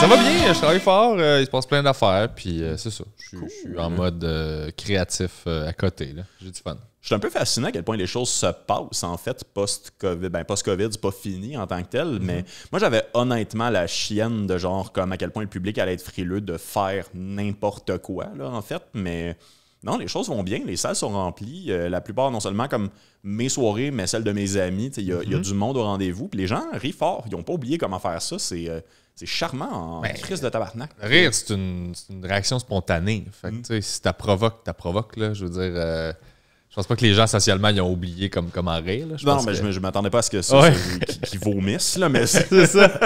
Ça va bien, je travaille fort, il se passe plein d'affaires, puis c'est ça. Je suis en mode créatif à côté. J'ai du fun. Je suis un peu fasciné à quel point les choses se passent, en fait, post-COVID. Ben, post-COVID, c'est pas fini en tant que tel, mais moi, j'avais honnêtement la chienne de genre, comme à quel point le public allait être frileux de faire n'importe quoi, là, en fait, mais... Non, les choses vont bien, les salles sont remplies. La plupart, non seulement comme mes soirées, mais celles de mes amis. Il y a du monde au rendez-vous. Puis les gens rient fort. Ils n'ont pas oublié comment faire ça. C'est charmant en crise de tabarnak. Rire, c'est une réaction spontanée. Fait que, si t'as provoques, là. Je veux dire, je pense pas que les gens, socialement, ils ont oublié comment rire. Là. Non, mais je m'attendais pas à ce que ça, qu'ils vomissent. Là, mais c'est ça.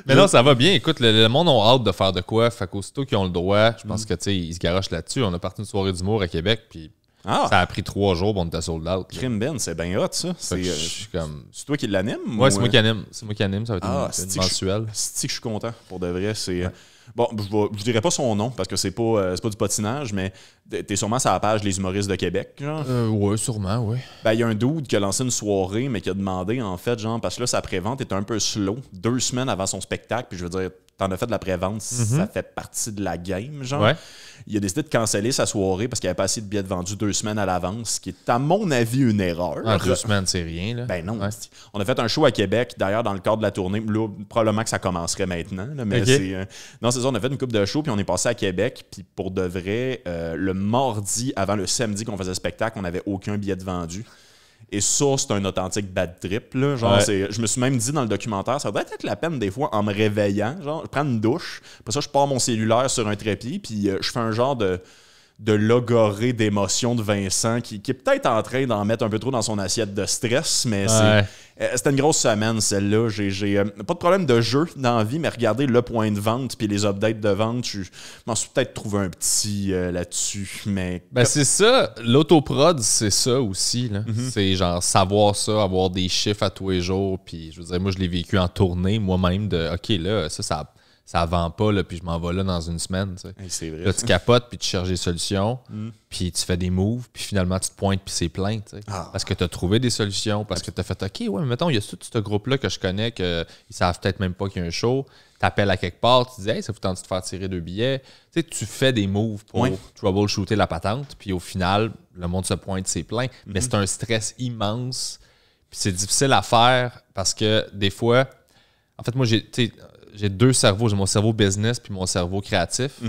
Mais non, ça va bien. Écoute, le monde a hâte de faire de quoi. Fait qu'aussitôt qu'ils ont le droit, je pense que ils se garochent là-dessus. On a parti une soirée d'humour à Québec, puis ça a pris 3 jours pour on était sold out. Crime Ben, c'est bien hot, ça. C'est toi qui l'anime? Ouais, c'est moi qui anime. C'est moi qui anime. Ça va être une mensuelle. C'est que je suis content. Pour de vrai, c'est... Bon, je dirais pas son nom parce que c'est pas du patinage, mais t'es sûrement sur la page Les humoristes de Québec, genre. Oui, sûrement, oui. Ben, il y a un dude qui a lancé une soirée, mais qui a demandé, en fait, genre, parce que là, sa prévente est un peu slow, 2 semaines avant son spectacle, puis je veux dire, t'en as fait de la prévente, ça fait partie de la game, genre. Ouais. Il a décidé de canceller sa soirée parce qu'il n'y avait pas assez de billets vendus 2 semaines à l'avance, ce qui est, à mon avis, une erreur. 2 semaines, c'est rien, là. Ben non. Ouais. On a fait un show à Québec, d'ailleurs, dans le cadre de la tournée. Là, probablement que ça commencerait maintenant, là, mais non, c'est ça, on a fait une couple de shows, puis on est passé à Québec, puis pour de vrai, le mardi, avant le samedi qu'on faisait le spectacle, on n'avait aucun billet de vendu. Et ça, c'est un authentique bad trip. Là. Genre, je me suis même dit dans le documentaire, ça doit être la peine des fois en me réveillant. Genre, je prends une douche, après ça, je pars mon cellulaire sur un trépied, puis je fais un genre de logorée d'émotions de Vincent qui est peut-être en train d'en mettre un peu trop dans son assiette de stress, mais c'était une grosse semaine, celle-là. J'ai pas de problème de jeu dans la vie, mais regardez le point de vente puis les updates de vente, je m'en suis peut-être trouvé un petit là-dessus, mais... Ben c'est ça, l'autoprod, c'est ça aussi, là. C'est genre savoir ça, avoir des chiffres à tous les jours, puis je veux dire, moi, je l'ai vécu en tournée moi-même de, OK, là, ça vend pas, là, puis je m'en vais là dans une semaine. Tu sais. C'est vrai. Là, tu capotes, puis tu cherches des solutions, puis tu fais des moves, puis finalement, tu te pointes, puis c'est plein. Tu sais. Parce que tu as trouvé des solutions, parce que tu as fait OK, ouais, mais mettons, il y a tout ce groupe-là que je connais, qu'ils savent peut-être même pas qu'il y a un show. Tu appelles à quelque part, tu dis, hey, ça vous tente de faire tirer 2 billets. Tu sais, tu fais des moves pour troubleshooter la patente, puis au final, le monde se pointe, c'est plein. Mais c'est un stress immense, puis c'est difficile à faire parce que des fois, en fait, moi, j'ai 2 cerveaux. J'ai mon cerveau business puis mon cerveau créatif.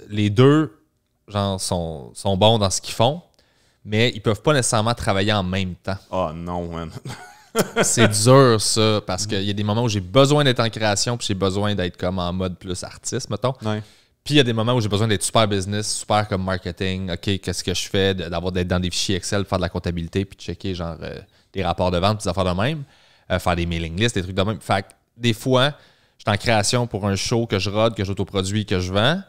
Les deux genre, sont bons dans ce qu'ils font, mais ils peuvent pas nécessairement travailler en même temps. Oh non, man. C'est dur, ça, parce qu'il y a des moments où j'ai besoin d'être en création puis j'ai besoin d'être comme en mode plus artiste, mettons. Ouais. Puis il y a des moments où j'ai besoin d'être super business, super comme marketing. OK, qu'est-ce que je fais? D'être dans des fichiers Excel, faire de la comptabilité puis checker genre des rapports de vente, des affaires de même. Faire des mailing lists, des trucs de même. Fait que des fois, je suis en création pour un show que je rode, que j'autoproduis, que je vends.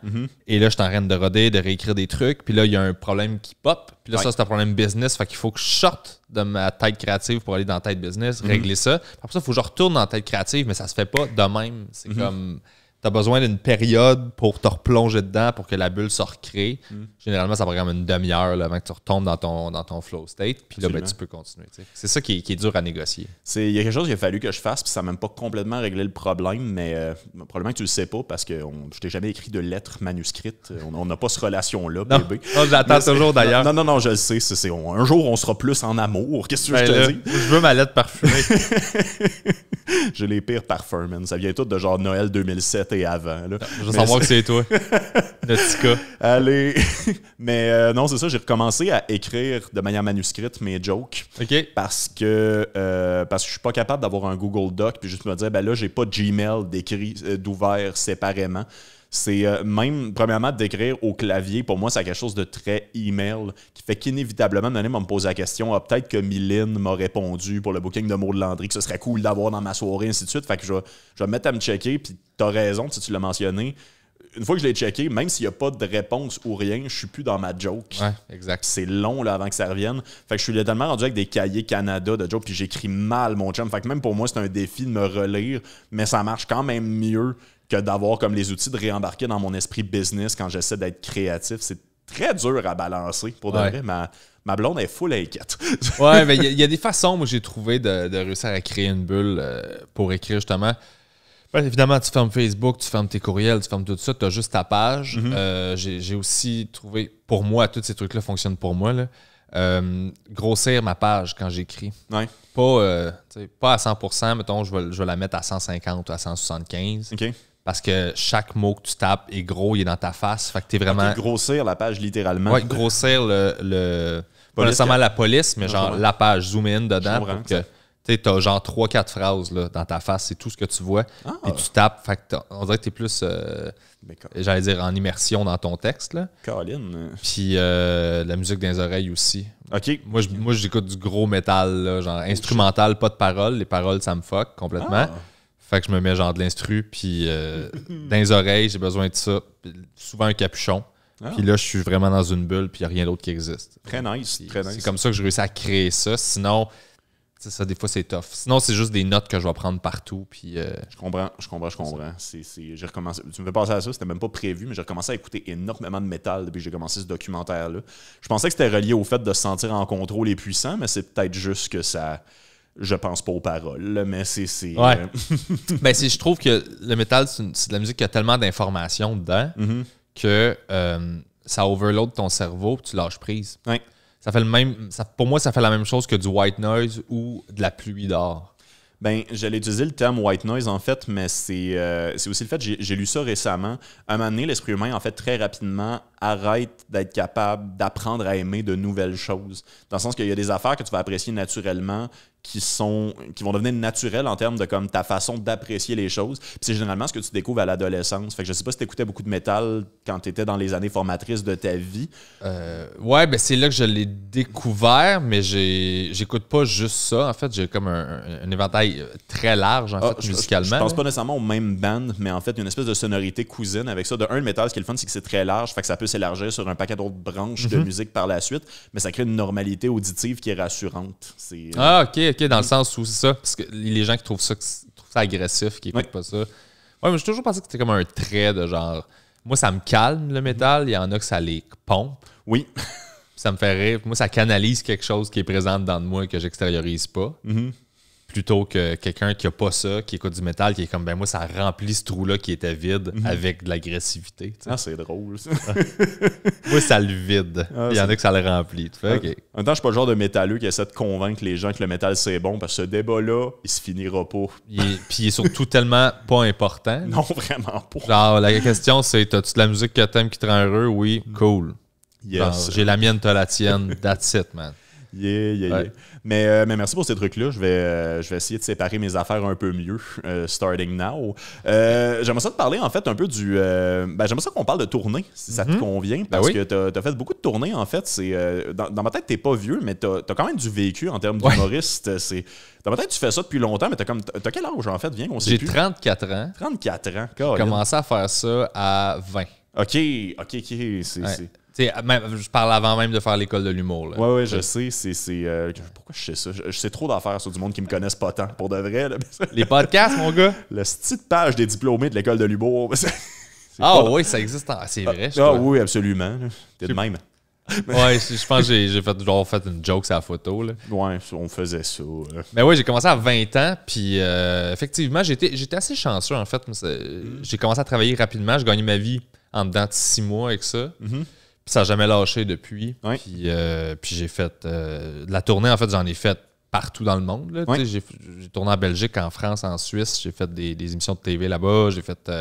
Et là, je suis en train de roder, de réécrire des trucs. Puis là, il y a un problème qui pop. Puis là, ça, c'est un problème business. Fait qu'il faut que je sorte de ma tête créative pour aller dans la tête business, régler ça. Puis après ça, il faut que je retourne dans la tête créative, mais ça se fait pas de même. C'est comme... Tu as besoin d'une période pour te replonger dedans pour que la bulle se recrée. Généralement, ça prend comme une demi-heure là, avant que tu retombes dans ton flow state. Puis là, ben, tu peux continuer. T'sais. C'est ça qui est dur à négocier. Il y a quelque chose qu'il a fallu que je fasse, puis ça n'a même pas complètement réglé le problème, mais probablement que tu le sais pas parce que je t'ai jamais écrit de lettres manuscrites. On n'a pas cette relation-là, bébé. Non, j'attends toujours d'ailleurs. Non, je le sais. Un jour, on sera plus en amour. Qu'est-ce que je te dis? Je veux ma lettre parfumée. J'ai les pires parfums, man. Ça vient tout de genre Noël 2007 et avant. Là. Je veux savoir que c'est toi. Le petit cas. Allez. Mais non, c'est ça. J'ai recommencé à écrire de manière manuscrite mes jokes. OK. Parce que je suis pas capable d'avoir un Google Doc puis juste me dire, ben là, j'ai pas de Gmail d'ouvert séparément. C'est même, premièrement, d'écrire au clavier, pour moi, c'est quelque chose de très email qui fait qu'inévitablement, Nonim va me poser la question, peut-être que Mylène m'a répondu pour le booking de Maud Landry, que ce serait cool d'avoir dans ma soirée, ainsi de suite. Fait que je vais me mettre à me checker, puis t'as raison, si tu l'as mentionné. Une fois que je l'ai checké, même s'il n'y a pas de réponse ou rien, je suis plus dans ma joke. Ouais, exact. C'est long là, avant que ça revienne. Fait que je suis tellement rendu avec des cahiers Canada de jokes, puis j'écris mal, mon chum. Fait que même pour moi, c'est un défi de me relire, mais ça marche quand même mieux que d'avoir comme les outils de réembarquer dans mon esprit business quand j'essaie d'être créatif. C'est très dur à balancer. Pour de vrai, ma blonde est full inquiète. Ouais, mais il y a des façons, moi, j'ai trouvé de réussir à créer une bulle pour écrire, justement. Ouais, évidemment, tu fermes Facebook, tu fermes tes courriels, tu fermes tout ça, tu as juste ta page. J'ai aussi trouvé, pour moi, tous ces trucs-là fonctionnent pour moi, là. Grossir ma page quand j'écris. Ouais. Pas à 100%, mettons, je vais la mettre à 150 ou à 175. OK. Parce que chaque mot que tu tapes est gros, il est dans ta face. Fait que t'es vraiment. Grossir la page littéralement. Ouais, grossir pas nécessairement la police, mais genre la page, zoomer in dedans pour que tu as genre 3-4 phrases là, dans ta face, c'est tout ce que tu vois. Et tu tapes, fait que on dirait que tu es plus, j'allais dire, en immersion dans ton texte. Là. Colin. Puis la musique dans les oreilles aussi. OK. Moi j'écoute du gros métal, là, genre instrumental, pas de paroles. Les paroles, ça me fuck complètement. Fait que je me mets genre de l'instru, puis dans les oreilles, j'ai besoin de ça. Souvent un capuchon. Puis là, je suis vraiment dans une bulle, puis il n'y a rien d'autre qui existe. Très nice, très nice. C'est comme ça que j'ai réussi à créer ça. Sinon, ça, des fois, c'est tough. Sinon, c'est juste des notes que je vais prendre partout. Puis, Je comprends. J'ai recommencé. Tu me fais penser à ça, c'était même pas prévu, mais j'ai recommencé à écouter énormément de métal depuis que j'ai commencé ce documentaire-là. Je pensais que c'était relié au fait de se sentir en contrôle et puissant, mais c'est peut-être juste que ça. Je pense pas aux paroles, mais c'est. Ouais. Ben, je trouve que le métal, c'est de la musique qui a tellement d'informations dedans que ça overload ton cerveau et tu lâches prise. Ouais. Ça fait le même. Pour moi, ça fait la même chose que du white noise ou de la pluie d'or. Ben, j'allais utiliser le terme white noise, en fait, mais c'est aussi le fait, j'ai lu ça récemment. À un moment donné, l'esprit humain, en fait, très rapidement, arrête d'être capable d'apprendre à aimer de nouvelles choses. Dans le sens qu'il y a des affaires que tu vas apprécier naturellement qui vont devenir naturelles en termes de comme ta façon d'apprécier les choses. Puis c'est généralement ce que tu découvres à l'adolescence. Fait que je sais pas si tu écoutais beaucoup de métal quand tu étais dans les années formatrices de ta vie. Ouais, ben c'est là que je l'ai découvert, mais j'écoute pas juste ça. En fait, j'ai comme un éventail très large, en fait, musicalement. Je pense pas nécessairement au même band, mais en fait, il y a une espèce de sonorité cousine avec ça. De un, le métal, ce qui est le fun, c'est que c'est très large, fait que ça peut s'élargir sur un paquet d'autres branches de musique par la suite, mais ça crée une normalité auditive qui est rassurante. OK, dans le sens où c'est ça. Parce que les gens qui trouvent ça agressif, qui écoutent pas ça. Ouais, mais j'ai toujours pensé que c'était comme un trait de genre. Moi, ça me calme, le métal. Il y en a que ça les pompe. Oui. Ça me fait rire. Moi, ça canalise quelque chose qui est présent dans de moi que j'extériorise pas. Plutôt que quelqu'un qui a pas ça, qui écoute du métal, qui est comme, ben moi, ça remplit ce trou-là qui était vide avec de l'agressivité. Ah, c'est drôle, ça. Moi, ça le vide. Il y en a que ça le remplit. Tu fais, OK. En même temps, je suis pas le genre de métalleux qui essaie de convaincre les gens que le métal, c'est bon, parce que ce débat-là, il se finira pas. Puis il est surtout tellement pas important. Non, vraiment pas. Genre, la question, c'est, t'as-tu de la musique que t'aimes qui te rend heureux? Oui, cool. Yes. Genre, j'ai la mienne, t'as la tienne. That's it, man. Yeah. Mais merci pour ces trucs-là. Je vais essayer de séparer mes affaires un peu mieux, starting now. J'aimerais ça te parler, en fait, un peu du... j'aimerais ça qu'on parle de tournée, si ça te convient, parce que t'as fait beaucoup de tournées, en fait. Dans ma tête, t'es pas vieux, mais t'as quand même du vécu en termes d'humoriste. Dans ma tête, tu fais ça depuis longtemps, mais t'as quel âge, en fait? Viens qu'on sait plus. J'ai 34 ans. 34 ans, J'ai commencé à faire ça à 20. OK. Je parle avant même de faire l'école de l'humour. Ouais, je sais. Pourquoi je sais ça? Je sais trop d'affaires sur du monde qui me connaissent pas tant, pour de vrai. Là. Les podcasts, mon gars? Le petite page des diplômés de l'école de l'humour. Oui, ça existe. C'est vrai. Oui, absolument. T'es de même. Ouais, je pense que j'ai fait une joke sur la photo. Là. Ouais, on faisait ça. Mais ouais, j'ai commencé à 20 ans, puis effectivement, j'étais assez chanceux, en fait. J'ai commencé à travailler rapidement. Je gagnais ma vie en dedans de 6 mois avec ça. Puis ça n'a jamais lâché depuis. Ouais. Puis j'ai fait de la tournée, en fait, j'en ai fait partout dans le monde. Là, j'ai tourné en Belgique, en France, en Suisse. J'ai fait des émissions de TV là-bas. J'ai fait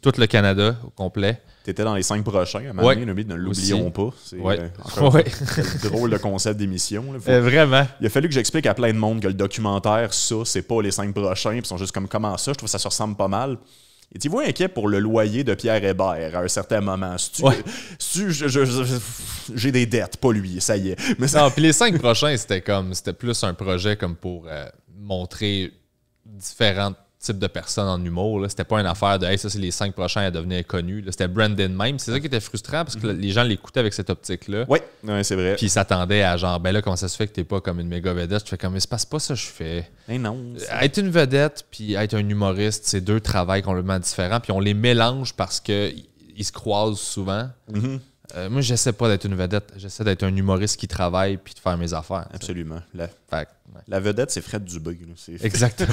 tout le Canada au complet. T'étais dans les 5 prochains, à un moment donné, ne l'oublions pas. C'est un drôle de concept d'émission. Vraiment. Il a fallu que j'explique à plein de monde que le documentaire, ça, c'est pas les 5 prochains. Puis ils sont juste comme, comment ça? Je trouve que ça se ressemble pas mal. Et tu vois inquiet pour le loyer de Pierre Hébert à un certain moment. J'ai des dettes, pas lui, ça y est. Mais non, puis les 5 prochains, c'était plus un projet comme pour montrer différents types de personnes en humour. Là. C'était pas une affaire de hey, ça c'est les 5 prochains à devenir connus. Là. C'était Brandon même. C'est ça qui était frustrant parce que les gens l'écoutaient avec cette optique-là. Oui, c'est vrai. Puis ils s'attendaient à genre, ben là, comment ça se fait que t'es pas comme une méga vedette? Je fais comme, mais c'est pas ça que je fais. Mais non. Être une vedette puis être un humoriste, c'est 2 travails complètement différents. Puis on les mélange parce qu'ils se croisent souvent. Moi, j'essaie pas d'être une vedette. J'essaie d'être un humoriste qui travaille puis de faire mes affaires. Absolument. Fait, La vedette, c'est Fred Dubé. Exactement.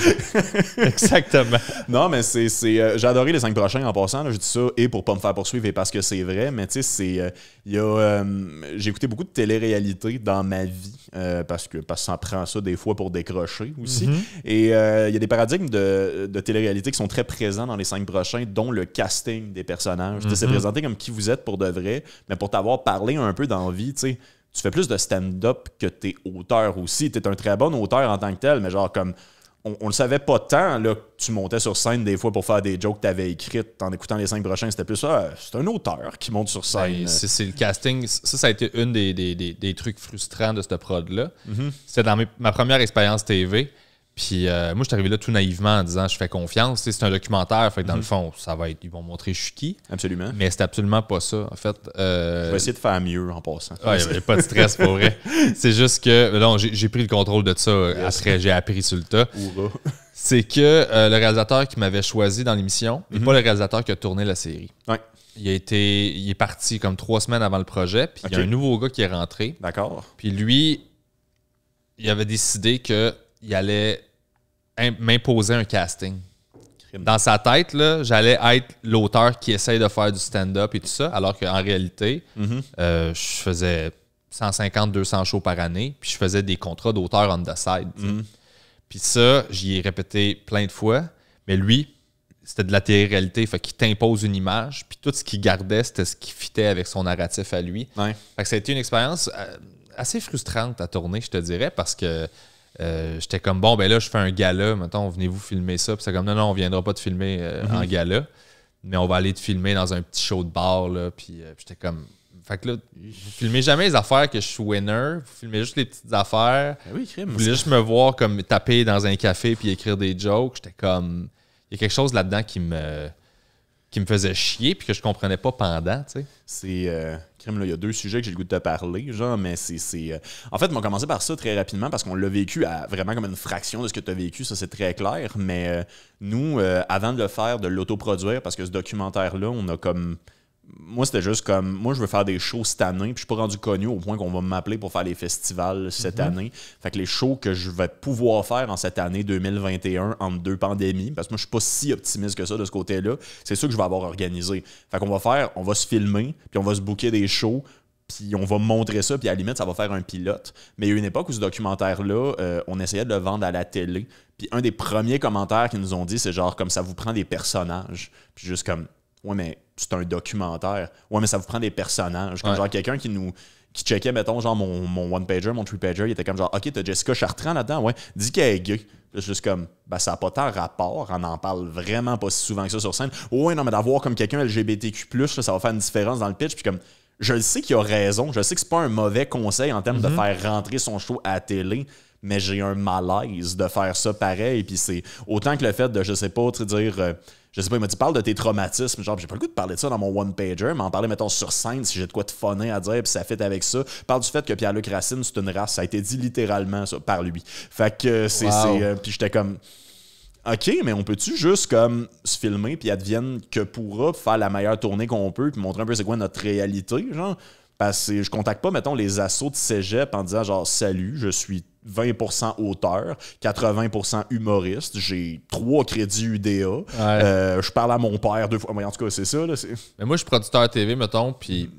Exactement. Non, mais j'ai adoré les 5 prochains en passant. Là, je dis ça et pour pas me faire poursuivre et parce que c'est vrai. Mais tu sais, j'ai écouté beaucoup de télé-réalité dans ma vie parce que ça prend ça des fois pour décrocher aussi. Et il y a des paradigmes de télé-réalité qui sont très présents dans les 5 prochains, dont le casting des personnages. C'est présenté comme qui vous êtes pour de vrai, mais pour t'avoir parlé un peu dans la vie, tu sais. Tu fais plus de stand-up que t'es auteur aussi. T'es un très bon auteur en tant que tel, mais genre comme on le savait pas tant là, que tu montais sur scène des fois pour faire des jokes que t'avais écrites en écoutant les 5 prochains. C'était plus ça, c'est un auteur qui monte sur scène. Ben, c'est le casting. Ça a été une des trucs frustrants de cette prod-là. C'était dans ma première expérience TV. Puis moi, je suis arrivé là tout naïvement en disant je fais confiance. C'est un documentaire, fait que dans le fond, ça va être. Ils vont montrer je suis qui. Absolument. Mais c'est absolument pas ça. En fait. Je vais essayer de faire mieux en passant. Ouais, il n'y avait pas de stress pour vrai. C'est juste que. Non, j'ai pris le contrôle de ça après, j'ai appris sur le tas. C'est que le réalisateur qui m'avait choisi dans l'émission n'est pas le réalisateur qui a tourné la série. Ouais. Il est parti comme 3 semaines avant le projet. Puis il y a un nouveau gars qui est rentré. D'accord. Puis lui, il avait décidé que il allait m'imposer un casting. Dans sa tête, là, j'allais être l'auteur qui essaye de faire du stand-up et tout ça, alors qu'en réalité, je faisais 150-200 shows par année, puis je faisais des contrats d'auteur on the side. Puis ça, j'y ai répété plein de fois, mais lui, c'était de la télé-réalité, fait qu'il t'impose une image, puis tout ce qu'il gardait, c'était ce qui fitait avec son narratif à lui. Ouais. Fait que ça a été une expérience assez frustrante à tourner, je te dirais, parce que j'étais comme, bon, ben là, je fais un gala, mettons, venez-vous filmer ça. Puis c'est comme, non, on viendra pas te filmer en gala, mais on va aller te filmer dans un petit show de bar, là. Puis j'étais comme, fait que là, vous filmez jamais les affaires que je suis winner, vous filmez juste les petites affaires. Ben oui, crime. Vous voulez juste me voir comme taper dans un café puis écrire des jokes. J'étais comme, il y a quelque chose là-dedans qui me faisait chier puis que je comprenais pas pendant, tu sais. C'est crime, là, il y a 2 sujets que j'ai le goût de te parler, genre, mais en fait, on va commencer par ça très rapidement parce qu'on l'a vécu à vraiment comme une fraction de ce que tu as vécu, ça c'est très clair, mais nous, avant de le faire, de l'autoproduire, parce que ce documentaire-là, on a comme... Moi, c'était juste comme... Moi, je veux faire des shows cette année, puis je suis pas rendu connu au point qu'on va m'appeler pour faire les festivals cette année. Fait que les shows que je vais pouvoir faire en cette année 2021, entre 2 pandémies, parce que moi, je suis pas si optimiste que ça de ce côté-là, c'est ça que je vais avoir organisé. Fait qu'on va se filmer, puis on va se booker des shows, puis on va montrer ça, puis à la limite, ça va faire un pilote. Mais il y a une époque où ce documentaire-là, on essayait de le vendre à la télé, puis un des premiers commentaires qu'ils nous ont dit, c'est genre comme ça vous prend des personnages. Puis juste comme... Ouais, mais c'est un documentaire. Ouais, mais ça vous prend des personnages. Comme genre quelqu'un qui checkait, mettons, genre mon one-pager, mon three-pager, il était comme genre, OK, t'as Jessica Chartrand là-dedans, ouais, dis qu'elle est gay. Là, juste comme, ben, ça n'a pas tant rapport, on en parle vraiment pas si souvent que ça sur scène. Ouais, non, mais d'avoir comme quelqu'un LGBTQ+, là, ça va faire une différence dans le pitch. Puis comme, je le sais qu'il a raison, je sais que c'est pas un mauvais conseil en termes de faire rentrer son show à la télé, mais j'ai un malaise de faire ça pareil. Puis c'est autant que le fait de, je sais pas, tu dire... je sais pas, il m'a dit, parle de tes traumatismes. Genre, j'ai pas le goût de parler de ça dans mon one-pager, mais en parler, mettons, sur scène, si j'ai de quoi te funner à dire, puis ça fait avec ça. Parle du fait que Pierre-Luc Racine, c'est une race. Ça a été dit littéralement, ça, par lui. Fait que puis j'étais comme, OK, mais on peut-tu juste, comme, se filmer, puis advienne que pourra, faire la meilleure tournée qu'on peut, puis montrer un peu c'est quoi notre réalité, genre? Parce que je contacte pas, mettons, les assos de cégep en disant, genre, salut, je suis 20% auteur, 80% humoriste, j'ai 3 crédits UDA, je parle à mon père 2 fois. En tout cas, c'est ça. Là, mais moi, je suis producteur TV, mettons, puis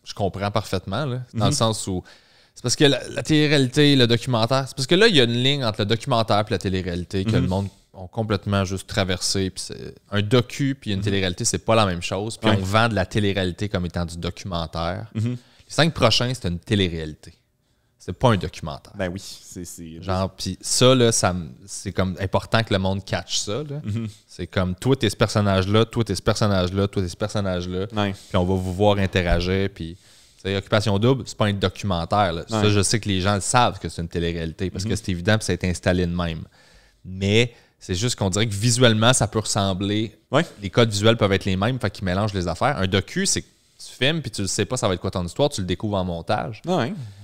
je comprends parfaitement, là, dans le sens où... C'est parce que la télé-réalité, le documentaire... C'est parce que là, il y a une ligne entre le documentaire et la télé-réalité que le monde a complètement juste traversé. Puis un docu puis une télé-réalité, c'est pas la même chose. Puis on vend de la télé-réalité comme étant du documentaire. Les 5 prochains, c'est une télé-réalité. C'est pas un documentaire. Ben oui, c'est... Genre, puis ça, là, c'est comme important que le monde catch ça, là. C'est comme, toi, t'es ce personnage-là, toi, t'es ce personnage-là, toi, t'es ce personnage-là. Puis on va vous voir interagir, puis... Occupation Double, c'est pas un documentaire, là. Ça, je sais que les gens le savent que c'est une télé-réalité, parce que c'est évident, puis ça a été installé de même. Mais c'est juste qu'on dirait que visuellement, ça peut ressembler... Les codes visuels peuvent être les mêmes, fait qu'ils mélangent les affaires. Un docu, c'est que tu filmes, puis tu ne sais pas ça va être quoi ton histoire, tu le découvres en montage.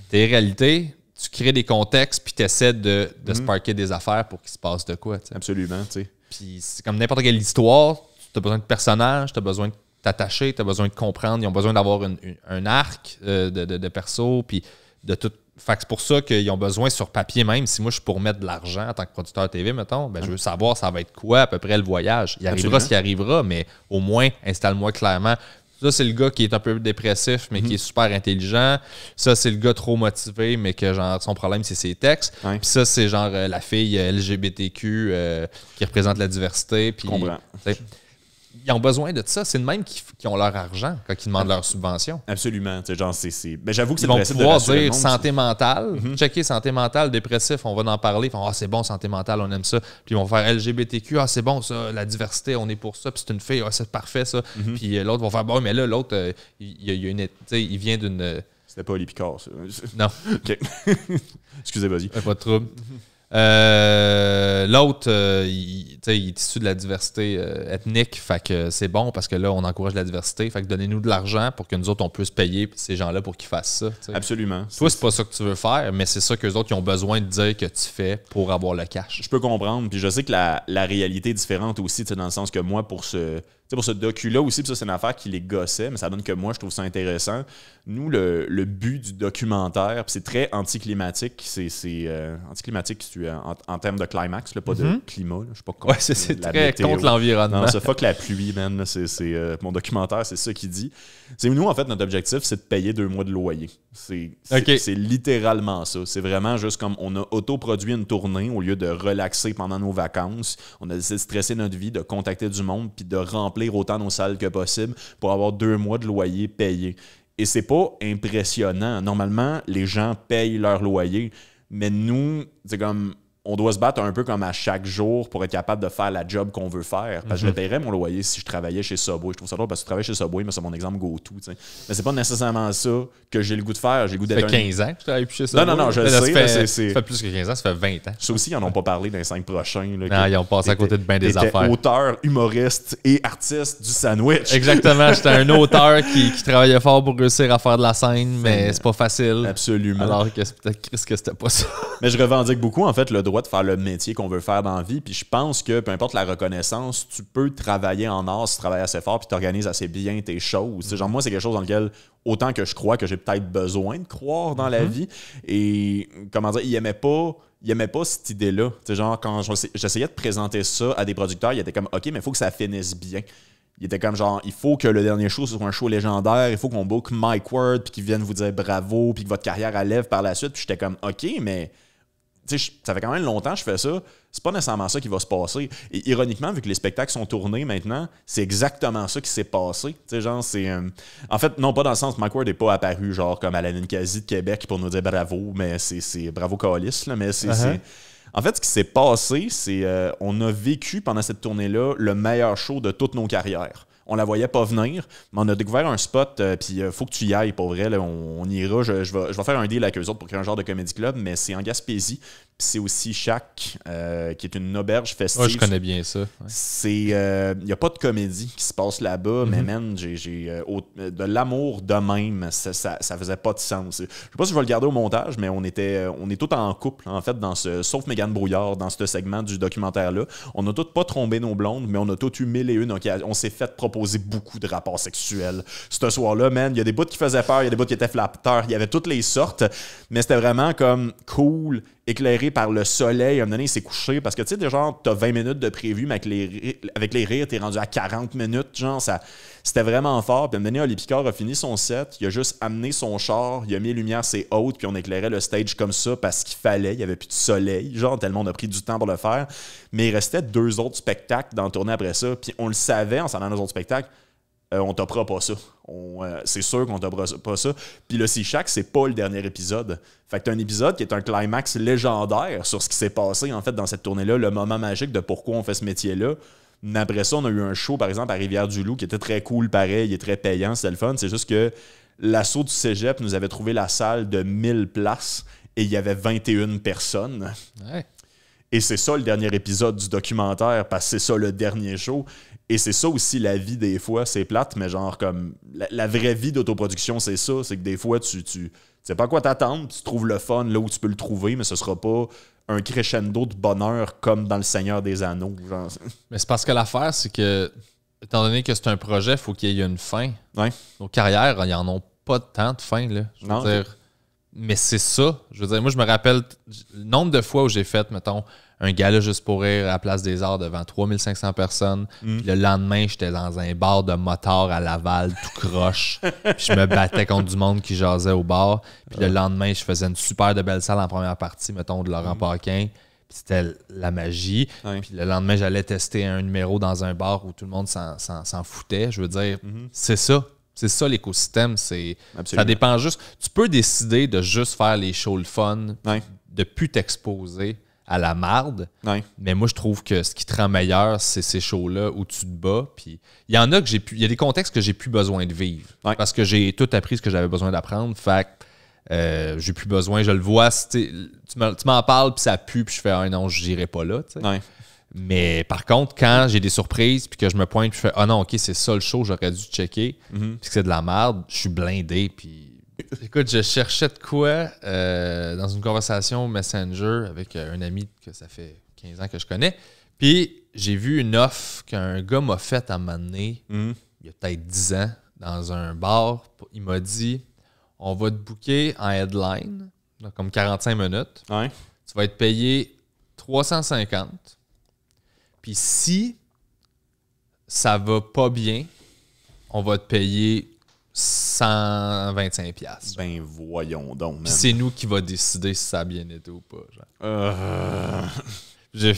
Télé-réalité, tu crées des contextes puis tu essaies de sparker des affaires pour qu'il se passe de quoi. T'sais. Absolument, tu sais. Puis c'est comme n'importe quelle histoire, tu as besoin de personnages, tu as besoin de t'attacher, tu as besoin de comprendre, ils ont besoin d'avoir un arc de perso puis de tout Fait que c'est pour ça qu'ils ont besoin sur papier même. Si moi, je suis pour mettre de l'argent en tant que producteur TV, mettons, ben, je veux savoir ça va être quoi à peu près le voyage. Il arrivera ce qui arrivera, mais au moins, installe-moi clairement. Ça, c'est le gars qui est un peu dépressif, mais qui est super intelligent. Ça, c'est le gars trop motivé, mais que genre son problème, c'est ses textes. Puis ça, c'est genre la fille LGBTQ qui représente la diversité. Puis, ils ont besoin de ça. C'est le même qui ont leur argent quand ils demandent leur subvention. Absolument. Genre, ben, j'avoue que c'est ils vont le principe pouvoir de rassurer dire le monde, santé mentale, checker santé mentale, dépressif, on va en parler. Ils font, c'est bon, santé mentale, on aime ça. Puis ils vont faire LGBTQ, c'est bon, ça, la diversité, on est pour ça. Puis c'est une fille, c'est parfait, ça. Puis l'autre va faire, bon, mais là, l'autre, il vient d'une. C'était pas Oli Picard, ça. Non. OK. Excusez, vas-y. Pas de trouble. L'autre, il est issu de la diversité ethnique, fait que c'est bon parce que là, on encourage la diversité. Fait que donnez-nous de l'argent pour que nous autres, on puisse payer ces gens-là pour qu'ils fassent ça. T'sais. Absolument. Toi, c'est pas ça que tu veux faire, mais c'est ça qu'eux autres, ils ont besoin de dire que tu fais pour avoir le cash. Je peux comprendre, puis je sais que la réalité est différente aussi, dans le sens que moi, pour ce docu-là aussi, puis ça, c'est une affaire qui les gossait, mais ça donne que moi, je trouve ça intéressant. Nous, le but du documentaire, puis c'est très anticlimatique, c'est anticlimatique en termes de climax, là, pas de climat. Là, je sais pas comment. Ouais, c'est très météo. Contre l'environnement. Non, ça fuck la pluie, man. Là, mon documentaire, c'est ça qu'il dit. Nous, en fait, notre objectif, c'est de payer 2 mois de loyer. C'est littéralement ça. C'est vraiment juste comme on a autoproduit une tournée au lieu de relaxer pendant nos vacances. On a décidé de stresser notre vie, de contacter du monde, puis de remplir autant nos salles que possible pour avoir 2 mois de loyer payé. Et c'est pas impressionnant. Normalement, les gens payent leur loyer, mais nous, c'est comme on doit se battre un peu comme à chaque jour pour être capable de faire la job qu'on veut faire. Parce que je le paierais mon loyer si je travaillais chez Subway. Je trouve ça drôle parce que je travaille chez Subway, mais c'est mon exemple go-to. T'sais. Mais c'est pas nécessairement ça que j'ai le goût de faire. J'ai le goût d'être. Ça fait 15 ans que tu travailles plus chez Subway. Non, je le sais. Ça fait plus que 15 ans, ça fait 20 ans. Ça aussi, ils n'en ont pas parlé dans les 5 prochains. Là, non, ils ont passé à côté de bien des affaires. Auteur, humoriste et artiste du sandwich. Exactement. J'étais un auteur qui travaillait fort pour réussir à faire de la scène, mais c'est pas facile. Absolument. Alors que peut-être que c'était pas ça. Mais je revendique beaucoup, en fait, le droit de faire le métier qu'on veut faire dans la vie. Puis je pense que, peu importe la reconnaissance, tu peux travailler en art si tu travailles assez fort puis tu organises assez bien tes choses. Genre, moi, c'est quelque chose dans lequel, autant que je crois que j'ai peut-être besoin de croire dans la vie. Et, comment dire, il aimait pas cette idée-là. Genre, quand j'essayais de présenter ça à des producteurs, il était comme, OK, mais il faut que ça finisse bien. Il était comme genre, il faut que le dernier show soit un show légendaire, il faut qu'on book Mike Ward, puis qu'il vienne vous dire bravo, puis que votre carrière allève par la suite. Puis j'étais comme, OK, mais ça fait quand même longtemps que je fais ça. C'est pas nécessairement ça qui va se passer. Et ironiquement, vu que les spectacles sont tournés maintenant, c'est exactement ça qui s'est passé. Genre, en fait, non pas dans le sens que Mike Ward n'est pas apparu genre comme à la Ninkasi de Québec pour nous dire bravo, mais c'est bravo Calice, là, mais c'est... En fait, ce qui s'est passé, c'est on a vécu pendant cette tournée-là le meilleur show de toutes nos carrières. On la voyait pas venir, mais on a découvert un spot, puis il faut que tu y ailles, pour vrai. Là, on ira. Je vais faire un deal avec eux autres pour créer un genre de comédie club, mais c'est en Gaspésie. Puis c'est aussi Shack, qui est une auberge festive. Ouais, je connais bien ça. Ouais. Il n'y a pas de comédie qui se passe là-bas, mais man, j'ai de l'amour de même, ça faisait pas de sens. Je sais pas si je vais le garder au montage, mais on est tous en couple, en fait, sauf Mégane Brouillard, dans ce segment du documentaire-là. On n'a tous pas trombé nos blondes, mais on a tous eu 1001 occasions. On s'est fait proposer beaucoup de rapports sexuels. Ce soir-là, man, il y a des bouts qui faisaient peur, il y a des bouts qui étaient flatteurs, il y avait toutes les sortes, mais c'était vraiment comme cool, éclairé par le soleil. À un moment donné, il s'est couché parce que, tu sais, genre, t'as 20 minutes de prévu, mais avec les rires, t'es rendu à 40 minutes. Genre, c'était vraiment fort. Puis à un moment donné, Oli Picard a fini son set. Il a juste amené son char. Il a mis les lumières, c'est haute. Puis on éclairait le stage comme ça parce qu'il fallait. Il n'y avait plus de soleil. Genre, tellement on a pris du temps pour le faire. Mais il restait 2 autres spectacles dans le tournée après ça. Puis on le savait en s'en allant aux autres spectacles. On t'offrira pas ça. C'est sûr qu'on t'offrira pas ça. Puis le C-Shack, c'est pas le dernier épisode. Fait que t'as un épisode qui est un climax légendaire sur ce qui s'est passé en fait dans cette tournée-là, le moment magique de pourquoi on fait ce métier-là. Mais après ça, on a eu un show, par exemple, à Rivière-du-Loup, qui était très cool, pareil, il est très payant, c'était le fun. C'est juste que l'assaut du cégep nous avait trouvé la salle de 1000 places et il y avait 21 personnes. Ouais. Et c'est ça le dernier épisode du documentaire, parce que c'est ça le dernier show. Et c'est ça aussi la vie des fois, c'est plate, mais genre comme la vraie vie d'autoproduction, c'est ça. C'est que des fois, tu sais pas à quoi t'attendre, tu trouves le fun là où tu peux le trouver, mais ce sera pas un crescendo de bonheur comme dans Le Seigneur des Anneaux. Genre. Mais c'est parce que l'affaire, c'est que, étant donné que c'est un projet, il faut qu'il y ait une fin. Ouais. Nos carrières, ils en ont pas tant de fin. Là. Je veux dire, Mais c'est ça. Je veux dire, moi, je me rappelle le nombre de fois où j'ai fait, mettons, un gala juste pour rire à la Place des Arts devant 3500 personnes. Puis le lendemain, j'étais dans un bar de motard à Laval, tout croche. Puis je me battais contre du monde qui jasait au bar. Puis le lendemain, je faisais une super de belle salle en première partie, mettons, de Laurent Paquin. Puis c'était la magie. Puis le lendemain, j'allais tester un numéro dans un bar où tout le monde s'en foutait. Je veux dire, c'est ça. C'est ça l'écosystème. Ça dépend juste. Tu peux décider de juste faire les shows le fun, de plus t'exposer à la marde. Mais moi, je trouve que ce qui te rend meilleur, c'est ces shows-là où tu te bats. Puis il y en a il y a des contextes que j'ai plus besoin de vivre. Parce que j'ai tout appris ce que j'avais besoin d'apprendre. Fait que j'ai plus besoin. Je le vois. Tu m'en parles, puis ça pue, puis je fais non, je n'irai pas là. Mais par contre, quand j'ai des surprises puis que je me pointe puis je fais ah non, ok, c'est ça le show, j'aurais dû checker, puis que c'est de la merde, je suis blindé. Puis écoute, je cherchais de quoi dans une conversation Messenger avec un ami que ça fait 15 ans que je connais. Puis j'ai vu une offre qu'un gars m'a faite à un moment donné, il y a peut-être 10 ans, dans un bar. Il m'a dit on va te booker en headline, comme 45 minutes. Tu vas être payé 350. Puis si ça va pas bien, on va te payer 125$. Ben voyons donc, man. Puis c'est nous qui va décider si ça a bien été ou pas. J'ai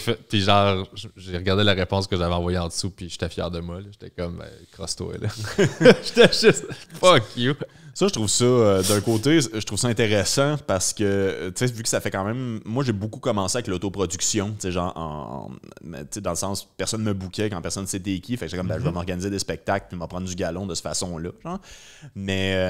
regardé la réponse que j'avais envoyée en dessous, puis j'étais fier de moi. J'étais comme, crosse-toi, là. J'étais juste, fuck you. Ça, je trouve ça, d'un côté, je trouve ça intéressant parce que, tu sais, vu que ça fait quand même... Moi, j'ai beaucoup commencé avec l'autoproduction, tu sais, genre, dans le sens, personne me bookait quand personne c'était qui, fait que j'étais comme, je vais m'organiser des spectacles puis m'en prendre du galon de cette façon-là, genre. Mais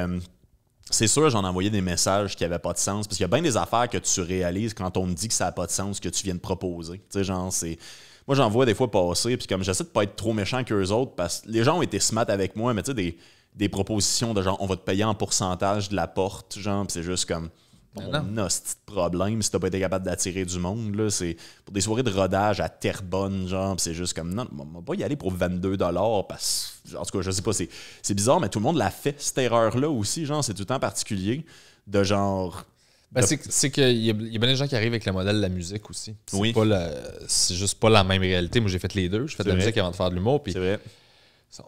c'est sûr, j'en envoyais des messages qui n'avaient pas de sens, parce qu'il y a bien des affaires que tu réalises quand on te dit que ça n'a pas de sens, que tu viens de proposer. Tu sais, genre, c'est... Moi, j'en vois des fois passer, puis comme j'essaie de pas être trop méchant qu'eux autres, parce que les gens ont été smart avec moi, mais tu sais, des propositions de genre on va te payer en pourcentage de la porte, genre, pis c'est juste comme on a ce petit problème si t'as pas été capable d'attirer du monde, là, c'est pour des soirées de rodage à Terrebonne, genre, pis c'est juste comme non, on va pas y aller pour 22$ parce que, en tout cas, je sais pas, c'est bizarre, mais tout le monde l'a fait, cette erreur-là aussi, genre, c'est tout le temps particulier, de genre... c'est qu'il y a bien des gens qui arrivent avec le modèle de la musique aussi. C'est juste pas la même réalité. Moi, j'ai fait les deux. J'ai fait de la musique avant de faire de l'humour. Puis c'est vrai.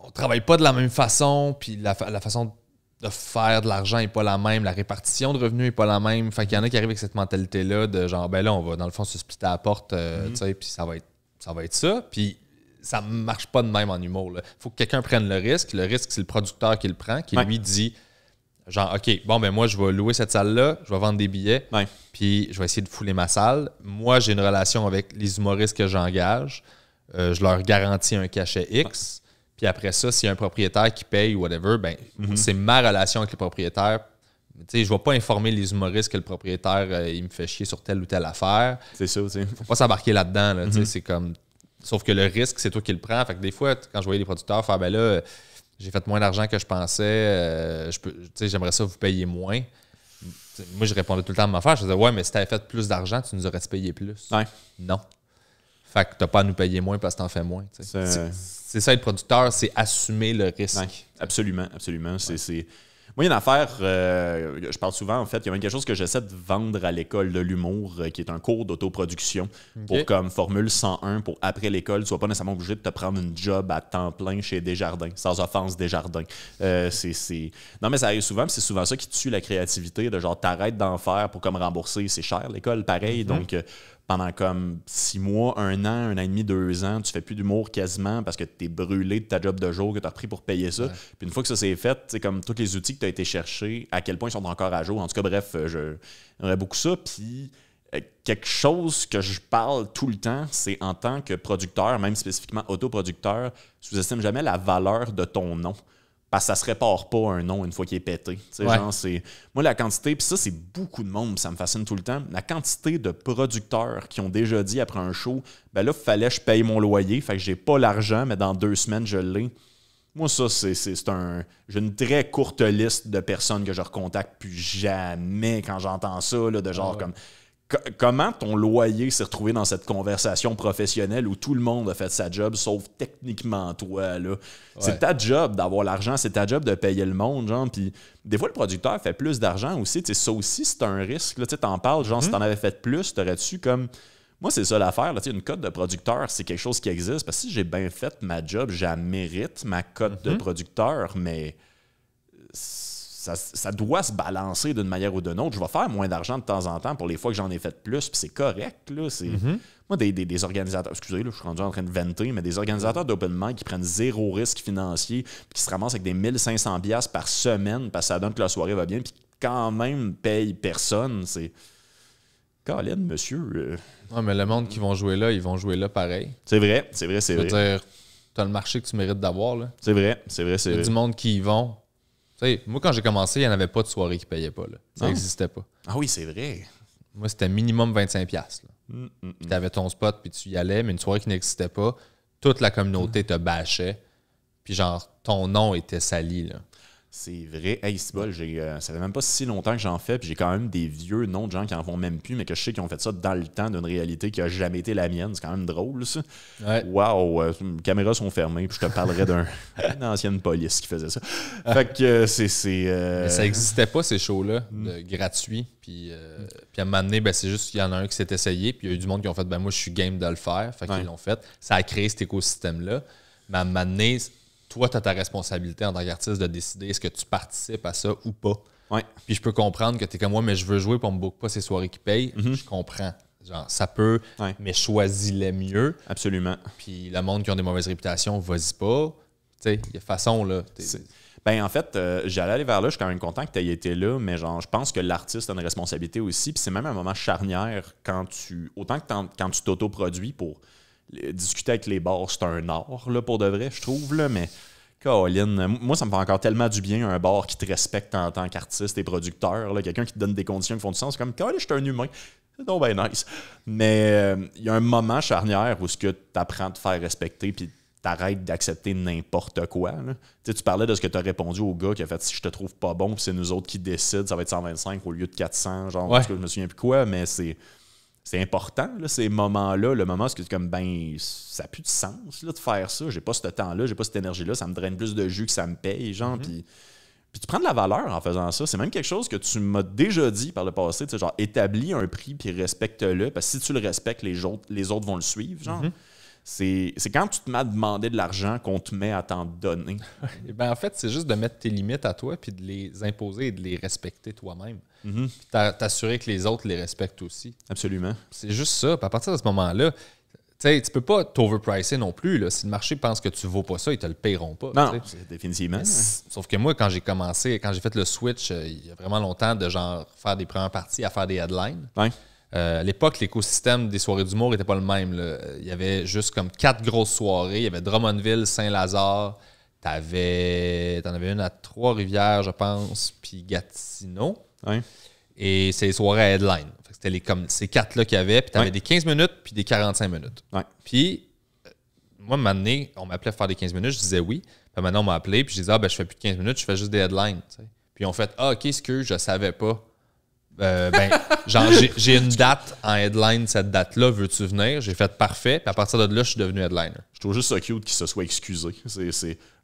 On travaille pas de la même façon, puis la façon de faire de l'argent est pas la même, la répartition de revenus est pas la même. Fait qu'il y en a qui arrivent avec cette mentalité-là de genre, ben là, on va dans le fond se splitter à la porte, tu sais, puis ça va être ça. Puis ça marche pas de même en humour. Il faut que quelqu'un prenne le risque. Le risque, c'est le producteur qui le prend, qui lui dit, genre, OK, bon, ben moi, je vais louer cette salle-là, je vais vendre des billets, puis je vais essayer de fouler ma salle. Moi, j'ai une relation avec les humoristes que j'engage. Je leur garantis un cachet X. Puis après ça, s'il y a un propriétaire qui paye ou whatever, ben c'est ma relation avec le propriétaire. Tu sais, je vais pas informer les humoristes que le propriétaire, il me fait chier sur telle ou telle affaire. C'est ça, tu sais. Faut pas s'embarquer là-dedans, là, tu sais, c'est comme... Sauf que le risque, c'est toi qui le prends. Fait que des fois, quand je voyais les producteurs faire, ben là, j'ai fait moins d'argent que je pensais, j'aimerais ça vous payer moins. Moi, je répondais tout le temps à ma affaire. Je disais, ouais, mais si t'avais fait plus d'argent, tu nous aurais payé plus. Non. Fait que t'as pas à nous payer moins parce que t'en fais moins. C'est ça, être producteur, c'est assumer le risque. Absolument, absolument. Moi, il y a une affaire, je parle souvent, en fait, il y a même quelque chose que j'essaie de vendre à l'école de l'humour, qui est un cours d'autoproduction pour comme Formule 101, pour après l'école, tu ne sois pas nécessairement obligé de te prendre une job à temps plein chez Desjardins, sans offense Desjardins. Non, mais ça arrive souvent, c'est souvent ça qui tue la créativité, de genre t'arrêtes d'en faire pour comme rembourser, c'est cher l'école, pareil, donc... pendant comme 6 mois, 1 an, 1 an et demi, 2 ans, tu fais plus d'humour quasiment parce que tu es brûlé de ta job de jour que tu as repris pour payer ça. Puis une fois que ça c'est fait, c'est comme tous les outils que tu as été chercher, à quel point ils sont encore à jour. En tout cas, bref, j'aimerais beaucoup ça. Puis quelque chose que je parle tout le temps, c'est en tant que producteur, même spécifiquement autoproducteur, sous-estime jamais la valeur de ton nom. Parce que ça se répare pas un nom une fois qu'il est pété. Genre, moi, la quantité, puis ça, c'est beaucoup de monde, ça me fascine tout le temps. La quantité de producteurs qui ont déjà dit après un show, ben là, il fallait que je paye mon loyer, fait que j'ai pas l'argent, mais dans 2 semaines, je l'ai. Moi, ça, j'ai une très courte liste de personnes que je recontacte plus jamais quand j'entends ça, là, de genre comme Comment ton loyer s'est retrouvé dans cette conversation professionnelle où tout le monde a fait sa job, sauf techniquement toi, là? Ouais. C'est ta job d'avoir l'argent, c'est ta job de payer le monde, genre, puis des fois, le producteur fait plus d'argent aussi, tu sais, ça aussi, c'est un risque, là, tu sais, t'en parles, genre, si t'en avais fait plus, t'aurais-tu comme... Moi, c'est ça l'affaire, là, tu sais, une cote de producteur, c'est quelque chose qui existe, parce que si j'ai bien fait ma job, j'en mérite, ma cote de producteur, mais... Ça doit se balancer d'une manière ou d'une autre. Je vais faire moins d'argent de temps en temps pour les fois que j'en ai fait plus, puis c'est correct. Là, moi, des organisateurs, excusez, là, je suis rendu en train de vanter, mais des organisateurs d'open mic qui prennent zéro risque financier, puis qui se ramassent avec des 1500$ par semaine parce que ça donne que la soirée va bien, puis quand même payent personne, c'est... Colin, monsieur... Ouais, mais le monde qui vont jouer là, ils vont jouer là pareil. C'est vrai. Je veux dire, t'as le marché que tu mérites d'avoir, là. C'est vrai. Il y a du monde qui y vont... T'sais, moi, quand j'ai commencé, il n'y en avait pas de soirée qui ne payait pas. Là. Ça n'existait pas. Ah oui, c'est vrai. Moi, c'était minimum 25$. Puis tu avais ton spot, puis tu y allais, mais une soirée qui n'existait pas, toute la communauté te bâchait. Puis genre, ton nom était sali. Là. C'est vrai. Hey, c'est bon, ça fait même pas si longtemps que j'en fais, puis j'ai quand même des vieux noms de gens qui en font même plus, mais que je sais qu'ils ont fait ça dans le temps d'une réalité qui a jamais été la mienne. C'est quand même drôle, ça. Ouais. Wow, les caméras sont fermées, puis je te parlerai d'une ancienne police qui faisait ça. Fait que Mais ça n'existait pas, ces shows-là, gratuits. Puis à un moment donné, ben, c'est juste qu'il y en a un qui s'est essayé, puis il y a eu du monde qui ont fait, ben moi, je suis game de le faire. Fait qu'ils l'ont fait. Ça a créé cet écosystème-là. Mais à un moment donné, toi, tu as ta responsabilité en tant qu'artiste de décider est-ce que tu participes à ça ou pas. Ouais. Puis je peux comprendre que tu es comme moi, mais je veux jouer pour me book pas ces soirées qui payent. Je comprends. Genre, ça peut, mais choisis-les mieux. Absolument. Puis le monde qui ont des mauvaises réputations, vas-y pas. Tu sais, il y a façon, là. Ben en fait, j'allais aller vers là, je suis quand même content que tu aies été là, mais genre, je pense que l'artiste a une responsabilité aussi. Puis c'est même un moment charnière autant que quand tu t'autoproduis pour discuter avec les bars, c'est un art, là, pour de vrai, je trouve, là, mais Colin, moi, ça me fait encore tellement du bien un bar qui te respecte en tant qu'artiste et producteur, là, quelqu'un qui te donne des conditions qui font du sens, c'est comme, Colin, je suis un humain, c'est donc bien nice. Mais il y a un moment charnière où tu apprends à te faire respecter, puis t'arrêtes d'accepter n'importe quoi. Là. Tu parlais de ce que tu as répondu au gars qui a fait, si je te trouve pas bon, puis c'est nous autres qui décident, ça va être 125 au lieu de 400, genre, parce que je me souviens plus quoi, mais c'est important, là, ces moments-là. Le moment où c'est comme, ben, ça n'a plus de sens là, de faire ça. J'ai pas ce temps-là, j'ai pas cette énergie-là. Ça me draine plus de jus que ça me paye, genre. Puis tu prends de la valeur en faisant ça. C'est même quelque chose que tu m'as déjà dit par le passé. Genre, établis un prix puis respecte-le. Parce que si tu le respectes, les autres vont le suivre, genre. C'est quand tu te mets à demander de l'argent qu'on te met à t'en donner. Ben, en fait, c'est juste de mettre tes limites à toi puis de les imposer et de les respecter toi-même. Puis t'assurer que les autres les respectent aussi. Absolument. C'est juste ça. Puis à partir de ce moment-là, tu peux pas t'overpricer non plus. Là. Si le marché pense que tu vaux pas ça, ils te le paieront pas. Non, c'est définitivement. Sauf que moi, quand j'ai commencé, quand j'ai fait le switch, il y a vraiment longtemps, de genre faire des premières parties à faire des headlines. Ouais. À l'époque, l'écosystème des soirées d'humour n'était pas le même. Là. Il y avait juste comme 4 grosses soirées. Il y avait Drummondville, Saint-Lazare. T'en avais une à Trois-Rivières, je pense, puis Gatineau. Ouais. Et c'est les soirées à headline. C'était comme ces 4-là qu'il y avait. Puis t'avais des 15 minutes puis des 45 minutes. Ouais. Puis, moi, un moment donné, on m'appelait pour faire des 15 minutes. Je disais oui. Puis maintenant, on m'a appelé. Puis je disais, ben, je fais plus de 15 minutes, je fais juste des headlines. T'sais. Puis ils ont fait, OK, ce que je savais pas. Genre, j'ai une date en headline, cette date-là, veux-tu venir? J'ai fait parfait, puis à partir de là, je suis devenu headliner. Je trouve juste ça cute qu'il se soit excusé.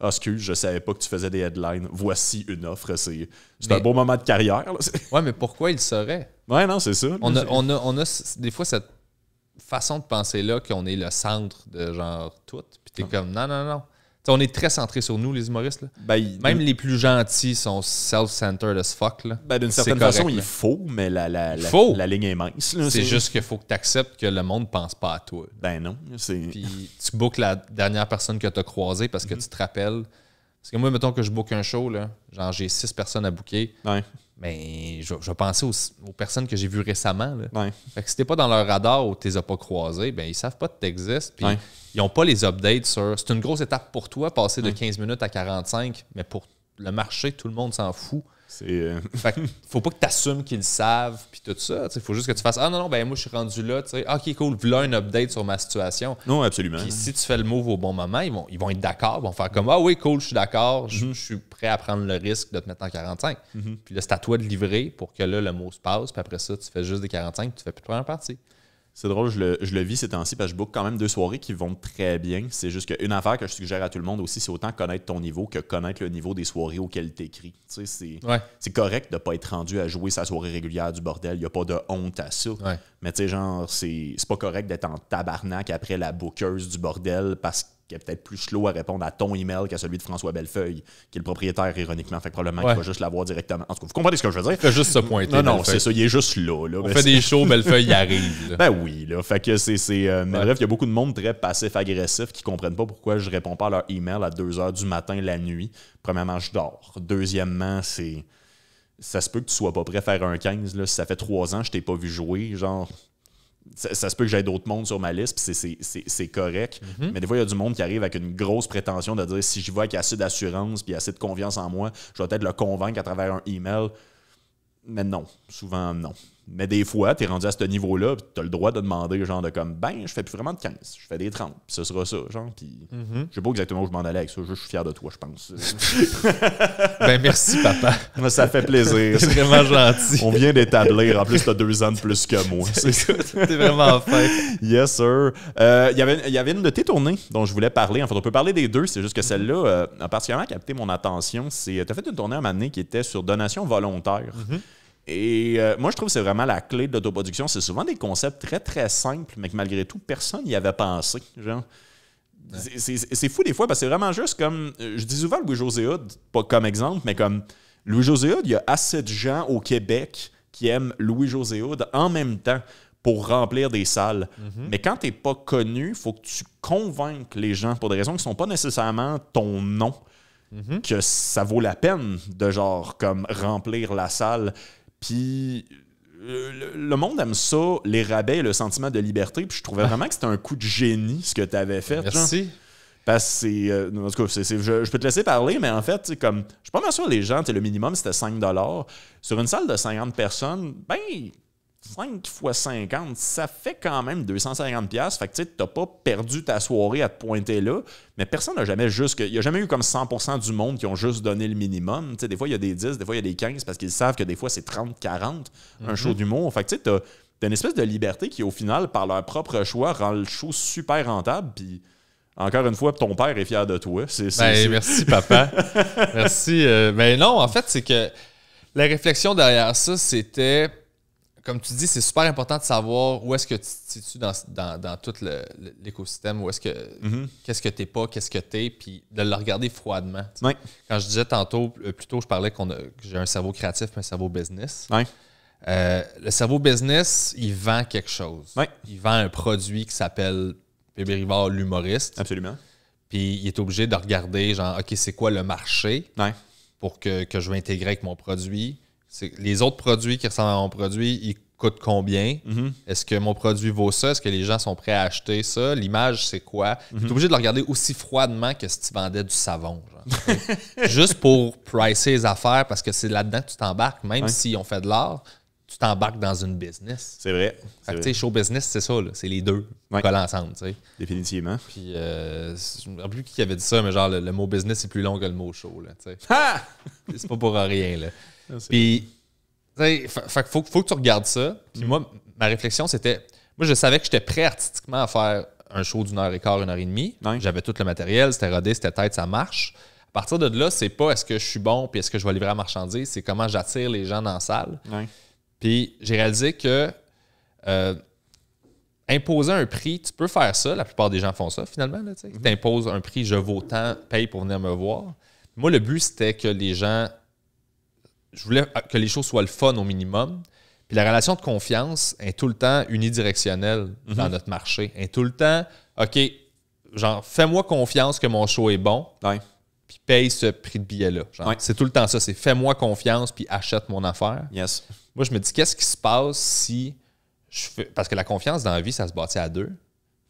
Excuse, je savais pas que tu faisais des headlines. Voici une offre. C'est un beau moment de carrière. Là. Ouais, mais pourquoi il serait? Ouais, non, c'est ça. On a des fois cette façon de penser-là qu'on est le centre de genre tout, puis t'es comme non. T'sais, on est très centré sur nous, les humoristes. Là. Même les plus gentils sont self-centered as fuck. Là. D'une certaine façon, il faut, mais la ligne est mince. Là, c'est juste qu'il faut que tu acceptes que le monde ne pense pas à toi. Ben non. Puis tu bookes la dernière personne que tu as croisée parce que tu te rappelles. Parce que moi, mettons que je book un show, là, genre j'ai 6 personnes à booker. Ouais. Mais je vais penser aux personnes que j'ai vues récemment. Là. Ouais. Fait que si t'es pas dans leur radar ou tu les as pas croisés, ben ils savent pas que tu existes. Puis ils n'ont pas les updates sur. C'est une grosse étape pour toi, passer de 15 minutes à 45, mais pour le marché, tout le monde s'en fout. Fait que faut pas que tu assumes qu'ils le savent, puis tout ça. Il faut juste que tu fasses « Ah non, ben moi, je suis rendu là. » OK, cool, voilà un update sur ma situation. Non, absolument. Puis si tu fais le move au bon moment, ils vont être d'accord. Ils vont faire comme « Ah oui, cool, je suis d'accord. Je suis prêt à prendre le risque de te mettre en 45. Puis là, c'est à toi de livrer pour que là, le mot se passe. Puis après ça, tu fais juste des 45, tu fais plus de première partie. C'est drôle, je le vis ces temps-ci parce que je book quand même 2 soirées qui vont très bien. C'est juste qu'une affaire que je suggère à tout le monde aussi, c'est autant connaître ton niveau que connaître le niveau des soirées auxquelles tu écris. Tu sais, c'est correct de ne pas être rendu à jouer sa soirée régulière du bordel. Il n'y a pas de honte à ça. Ouais. Mais tu sais, genre, c'est pas correct d'être en tabarnak après la bookeuse du bordel parce qu'il est peut-être plus slow à répondre à ton email qu'à celui de François Bellefeuille, qui est le propriétaire, ironiquement. Fait que probablement qu'il va juste l'avoir directement. En tout cas, vous comprenez ce que je veux dire? Il fait juste se pointer. Non, c'est ça. Il est juste là. On fait des shows, Bellefeuille, il arrive. Là. Ben oui, là. Fait que mais bref, il y a beaucoup de monde très passif-agressif qui comprennent pas pourquoi je réponds pas à leur email à 2 h du matin la nuit. Premièrement, je dors. Deuxièmement, ça se peut que tu sois pas prêt à faire un 15. Là. Si ça fait 3 ans que je t'ai pas vu jouer, genre... Ça se peut que j'aie d'autres mondes sur ma liste, puis c'est correct. Mais des fois, il y a du monde qui arrive avec une grosse prétention de dire si j'y vais avec assez d'assurance puis assez de confiance en moi, je vais peut-être le convaincre à travers un email. Mais non, souvent non. Mais des fois, tu es rendu à ce niveau-là, puis tu as le droit de demander, genre, de comme, ben, je fais plus vraiment de 15, je fais des 30, puis ce sera ça, genre, puis je sais pas exactement où je m'en allais avec ça, je suis fier de toi, je pense. Ben, merci, papa. Ça fait plaisir. C'est vraiment gentil. On vient d'établir, en plus, tu as 2 ans de plus que moi. T'es vraiment fin. Yes, sir. Il y avait une de tes tournées dont je voulais parler. En fait, on peut parler des deux, c'est juste que celle-là a particulièrement capté mon attention. Tu as fait une tournée à un moment donné qui était sur donation volontaire. Et moi, je trouve que c'est vraiment la clé de l'autoproduction. C'est souvent des concepts très, très simples, mais que malgré tout, personne n'y avait pensé. Genre, c'est fou des fois, parce que c'est vraiment juste comme... Je dis souvent Louis-José Hood, pas comme exemple, mais comme Louis-José Hood, il y a assez de gens au Québec qui aiment Louis-José Hood en même temps pour remplir des salles. Mais quand tu n'es pas connu, il faut que tu convainques les gens pour des raisons qui ne sont pas nécessairement ton nom, que ça vaut la peine de genre comme remplir la salle. Puis le monde aime ça, les rabais et le sentiment de liberté. Puis je trouvais vraiment que c'était un coup de génie ce que tu avais fait. Merci. Genre. Parce que c'est. En tout cas, je peux te laisser parler, mais en fait, comme. Je suis pas mal sûr les gens, le minimum c'était 5 $. Sur une salle de 50 personnes, ben. 5 x 50, ça fait quand même 250$. Fait que tu n'as pas perdu ta soirée à te pointer là, mais personne n'a jamais il n'y a jamais eu comme 100% du monde qui ont juste donné le minimum. T'sais, des fois, il y a des 10, des fois, il y a des 15 parce qu'ils savent que des fois, c'est 30-40 un show d'humour. Fait que tu as une espèce de liberté qui, au final, par leur propre choix, rend le show super rentable. Puis, encore une fois, ton père est fier de toi. Merci, papa. Merci. Mais non, en fait, c'est que la réflexion derrière ça, c'était... Comme tu dis, c'est super important de savoir où est-ce que tu te situes dans tout l'écosystème, où est-ce que qu'est-ce que t'es pas, qu'est-ce que t'es, puis de le regarder froidement. Ouais. Quand je disais tantôt, plus tôt, je parlais que j'ai un cerveau créatif et un cerveau business. Ouais. Le cerveau business, il vend quelque chose. Ouais. Il vend un produit qui s'appelle Pébé Rivard, l'humoriste. Absolument. Puis il est obligé de regarder, genre, OK, c'est quoi le marché pour que je vais intégrer avec mon produit. Les autres produits qui ressemblent à mon produit, ils coûtent combien? Est-ce que mon produit vaut ça? Est-ce que les gens sont prêts à acheter ça? L'image, c'est quoi? Tu es obligé de le regarder aussi froidement que si tu vendais du savon. Genre. Juste pour pricer les affaires, parce que c'est là-dedans que tu t'embarques. Même si on fait de l'art, tu t'embarques dans une business. C'est vrai. Fait que, show business, c'est ça. Là. C'est les deux qui collent ensemble. T'sais. Définitivement. Puis, je ne me rappelle plus qui avait dit ça, mais genre, le mot business est plus long que le mot show. Là, c'est pas pour rien. Là. Puis, faut que tu regardes ça. Puis moi, ma réflexion, c'était... Moi, je savais que j'étais prêt artistiquement à faire un show d'1 h 15, 1 h 30. J'avais tout le matériel, c'était rodé, c'était tête, ça marche. À partir de là, c'est pas est-ce que je suis bon puis est-ce que je vais livrer la marchandise, c'est comment j'attire les gens dans la salle. Puis j'ai réalisé que imposer un prix, tu peux faire ça. La plupart des gens font ça, finalement. Tu imposes un prix, je vaux tant, paye pour venir me voir. Moi, le but, c'était que les gens... Je voulais que les choses soient le fun au minimum. Puis la relation de confiance est tout le temps unidirectionnelle dans notre marché. Elle est tout le temps, OK, genre, fais-moi confiance que mon show est bon, puis paye ce prix de billet-là. C'est tout le temps ça. C'est fais-moi confiance, puis achète mon affaire. Yes. Moi, je me dis, qu'est-ce qui se passe si je fais... Parce que la confiance dans la vie, ça se bâtit à deux.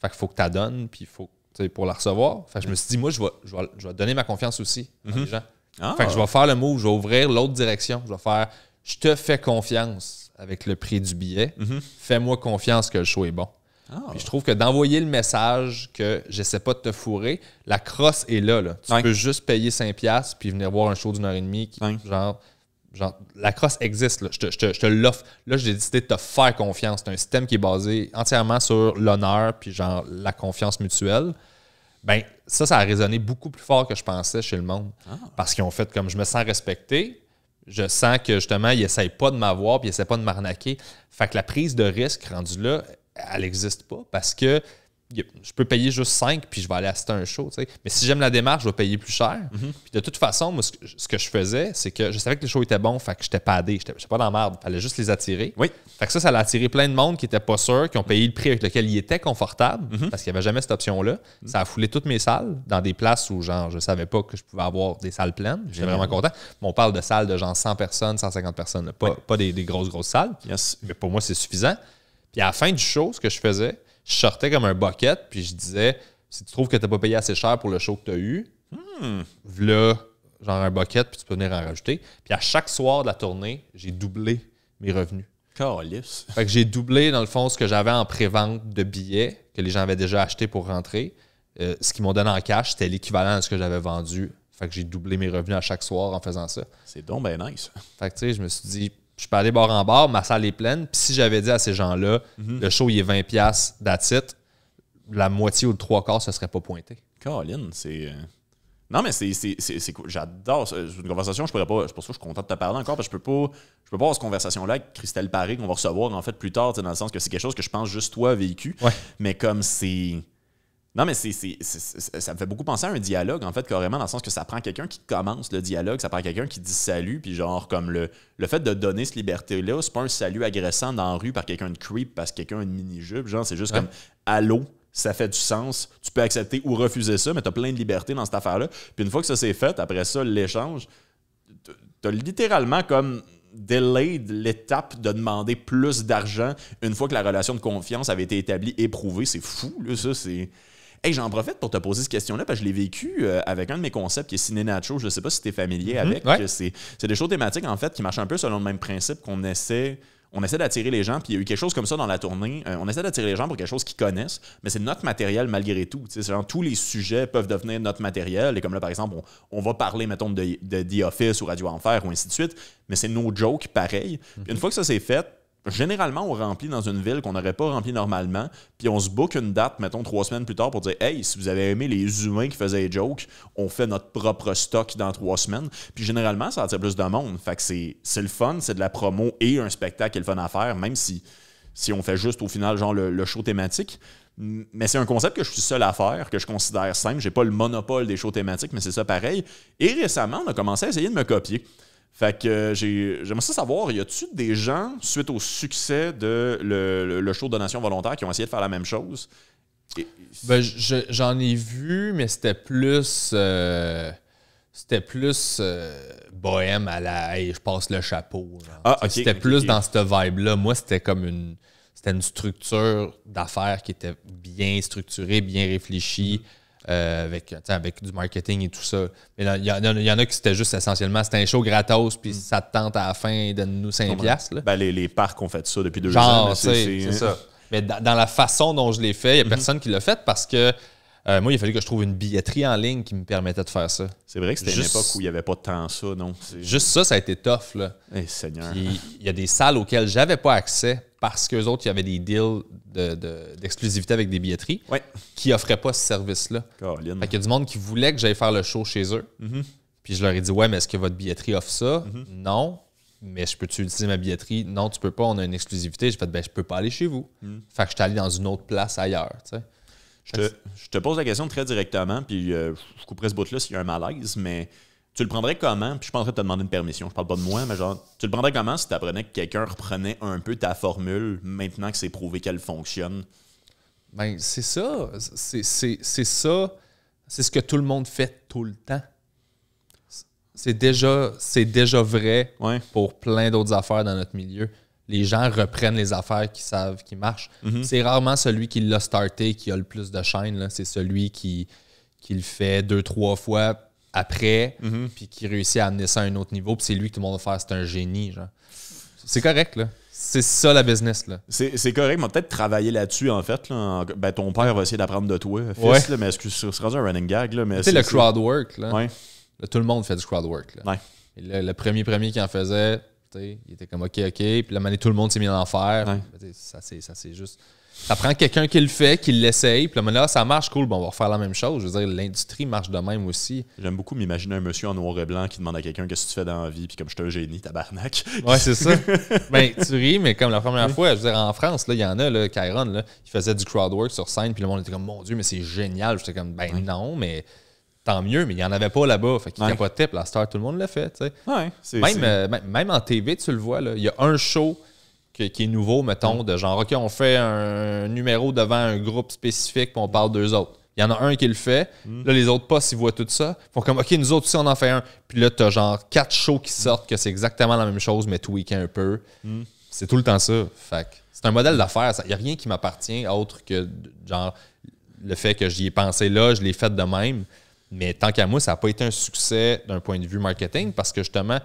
Fait qu'il faut que tu la donnes, puis il faut pour la recevoir. Fait que je me suis dit, moi, je vais donner ma confiance aussi aux gens. Fait que je vais faire le move, je vais ouvrir l'autre direction. Je vais faire « Je te fais confiance avec le prix du billet. Fais-moi confiance que le show est bon. » Puis je trouve que d'envoyer le message que j'essaie pas de te fourrer, la crosse est là. Tu peux juste payer 5$ puis venir voir un show d'une heure et demie. Genre, la crosse existe. Là. Je te l'offre. Là, j'ai décidé de te faire confiance. C'est un système qui est basé entièrement sur l'honneur puis genre la confiance mutuelle. Ben ça a résonné beaucoup plus fort que je pensais chez le monde. Parce qu'ils ont fait comme je me sens respecté. Je sens que justement, ils n'essayent pas de m'avoir puis ils n'essayent pas de m'arnaquer. Fait que la prise de risque rendue là, elle n'existe pas parce que je peux payer juste 5 puis je vais aller assister à un show. T'sais. Mais si j'aime la démarche, je vais payer plus cher. Puis de toute façon, moi, ce que je faisais, c'est que je savais que les shows étaient bons, fait que j'étais padé. J'étais pas dans la merde. Il fallait juste les attirer. Fait que ça a attiré plein de monde qui n'était pas sûr, qui ont payé le prix avec lequel ils étaient confortables parce qu'il n'y avait jamais cette option-là. Ça a foulé toutes mes salles dans des places où genre je savais pas que je pouvais avoir des salles pleines. J'étais vraiment content. Mais on parle de salles de genre 100 personnes, 150 personnes. Là. Pas des grosses salles. Mais pour moi, c'est suffisant. Puis à la fin du show, ce que je faisais, je sortais comme un bucket, puis je disais, si tu trouves que tu n'as pas payé assez cher pour le show que tu as eu, voilà, genre un bucket, puis tu peux venir en rajouter. Puis à chaque soir de la tournée, j'ai doublé mes revenus. Calice. Fait que j'ai doublé, dans le fond, ce que j'avais en pré-vente de billets, que les gens avaient déjà acheté pour rentrer. Ce qu'ils m'ont donné en cash, c'était l'équivalent de ce que j'avais vendu. Fait que j'ai doublé mes revenus à chaque soir en faisant ça. C'est donc ben nice. Fait que tu sais, je me suis dit... Je peux aller bord en bord, ma salle est pleine. Puis si j'avais dit à ces gens-là, le show, il est 20$, that's it, la moitié ou le 3/4 ne se serait pas pointé. Caroline, c'est... Non, mais c'est cool. J'adore. C'est une conversation, je pourrais pas... C'est pour ça que je suis content de te parler encore, parce que je peux pas avoir cette conversation-là avec Christelle Paré qu'on va recevoir, en fait, plus tard, dans le sens que c'est quelque chose que je pense juste toi a vécu. Mais comme c'est... Non, mais ça me fait beaucoup penser à un dialogue, en fait, carrément, dans le sens que ça prend quelqu'un qui commence le dialogue, ça prend quelqu'un qui dit salut, puis genre, comme le fait de donner cette liberté-là, c'est pas un salut agressant dans la rue par quelqu'un de creep parce que quelqu'un a une mini-jupe, genre, c'est juste comme allô, ça fait du sens, tu peux accepter ou refuser ça, mais t'as plein de liberté dans cette affaire-là. Puis une fois que ça c'est fait, après ça, l'échange, t'as littéralement comme delayed l'étape de demander plus d'argent une fois que la relation de confiance avait été établie et prouvée. C'est fou, là, ça, c'est... Hey, j'en profite pour te poser cette question-là parce que je l'ai vécu avec un de mes concepts qui est Ciné Nacho. Je ne sais pas si tu es familier avec. C'est des shows thématiques, en fait, qui marchent un peu selon le même principe qu'on essaie d'attirer les gens. Puis il y a eu quelque chose comme ça dans la tournée. On essaie d'attirer les gens pour quelque chose qu'ils connaissent, mais c'est notre matériel malgré tout. C'est genre, tous les sujets peuvent devenir notre matériel. Et comme là, par exemple, on va parler, mettons, de The Office ou Radio Enfer ou ainsi de suite, mais c'est nos jokes pareil. Puis une fois que ça c'est fait, généralement, on remplit dans une ville qu'on n'aurait pas rempli normalement, puis on se book une date, mettons, 3 semaines plus tard pour dire « Hey, si vous avez aimé les humains qui faisaient des jokes, on fait notre propre stock dans 3 semaines. » Puis généralement, ça attire plus de monde. Fait que c'est le fun, c'est de la promo et un spectacle qui est le fun à faire, même si on fait juste, au final, genre le show thématique. Mais c'est un concept que je suis seul à faire, que je considère simple. J'ai pas le monopole des shows thématiques, mais c'est ça pareil. Et récemment, on a commencé à essayer de me copier. Fait que j'aimerais ça savoir, y a-tu des gens, suite au succès de le show de donation volontaire, qui ont essayé de faire la même chose? Ben, j'en ai vu, mais c'était plus bohème à la hey, je passe le chapeau. C'était plus dans cette vibe-là. Moi, c'était comme une structure d'affaires qui était bien structurée, bien réfléchie. Avec du marketing et tout ça. Mais il y en a qui c'était juste essentiellement, c'était un show gratos, puis ça te tente à la fin, donne-nous 5$. Là. Ben, les parcs ont fait ça depuis 2 ans. C'est ça. Mais dans la façon dont je l'ai fait, il n'y a personne qui l'a fait parce que moi, il a fallu que je trouve une billetterie en ligne qui me permettait de faire ça. C'est vrai que c'était une époque où il n'y avait pas tant ça, non? Juste ça a été tough, là. Hey, Seigneur. Puis il y a des salles auxquelles j'avais pas accès parce qu'eux autres, il y avait des deals d'exclusivité avec des billetteries qui offraient pas ce service-là. Fait qu'il y a du monde qui voulait que j'aille faire le show chez eux. Puis je leur ai dit, ouais, mais est-ce que votre billetterie offre ça? Non. Mais je peux-tu utiliser ma billetterie? Non, tu peux pas, on a une exclusivité. J'ai fait, ben, je peux pas aller chez vous. Fait que je suis allé dans une autre place ailleurs, tu sais. Je te pose la question très directement, puis je couperai ce bout-là s'il y a un malaise, mais tu le prendrais comment? Puis je suis pas en train de te demander une permission, je parle pas de moi, mais genre, tu le prendrais comment si tu apprenais que quelqu'un reprenait un peu ta formule maintenant que c'est prouvé qu'elle fonctionne? Ben, c'est ça. C'est ça. C'est ce que tout le monde fait tout le temps. C'est déjà vrai pour plein d'autres affaires dans notre milieu. Les gens reprennent les affaires qu'ils savent qui marchent. C'est rarement celui qui l'a starté qui a le plus de chaîne. C'est celui qui le fait 2-3 fois après, puis qui réussit à amener ça à un autre niveau, puis c'est lui que tout le monde va faire, c'est un génie, genre. C'est correct, là. C'est ça, la business, là. C'est correct, mais peut-être travailler là-dessus, en fait. Là. Ben, ton père va essayer d'apprendre de toi, fils, Ouais. là, mais c'est rendu un running gag, là. Tu sais, le crowd work, là. Ouais. Là, tout le monde fait du crowd work, là. Ouais. Et là, le premier qui en faisait, tu sais, il était comme OK. Puis là, tout le monde s'est mis à en faire. Ouais. Ben, ça, c'est juste... Ça prend quelqu'un qui le fait, qui l'essaye, puis là, ça marche, cool, bon, on va refaire la même chose. Je veux dire, l'industrie marche de même aussi. J'aime beaucoup m'imaginer un monsieur en noir et blanc qui demande à quelqu'un qu'est-ce que tu fais dans la vie, puis comme je suis un génie, tabarnak. Ouais, c'est ça. Ben, tu ris, mais comme la première fois, je veux dire, en France, il y en a, là, Kyron, là, il faisait du crowdwork sur scène, puis le monde était comme, mon Dieu, mais c'est génial. J'étais comme, ben non, mais tant mieux, mais il n'y en avait pas là-bas. Fait qu'il capotait, puis la star, tout le monde l'a fait, tu sais. Ouais, même en TV, tu le vois, là, il y a un show qui est nouveau, mettons, de genre, OK, on fait un numéro devant un groupe spécifique, puis on parle d'eux autres. Il y en a un qui le fait. Là, les autres pas, s'ils voient tout ça, ils font comme, OK, nous autres aussi, on en fait un. Puis là, t'as genre 4 shows qui sortent, que c'est exactement la même chose, mais tweaké un peu. C'est tout le temps ça. Fait que c'est un modèle d'affaires. Il n'y a rien qui m'appartient autre que, genre, le fait que j'y ai pensé là, je l'ai fait de même. Mais tant qu'à moi, ça n'a pas été un succès d'un point de vue marketing, parce que justement,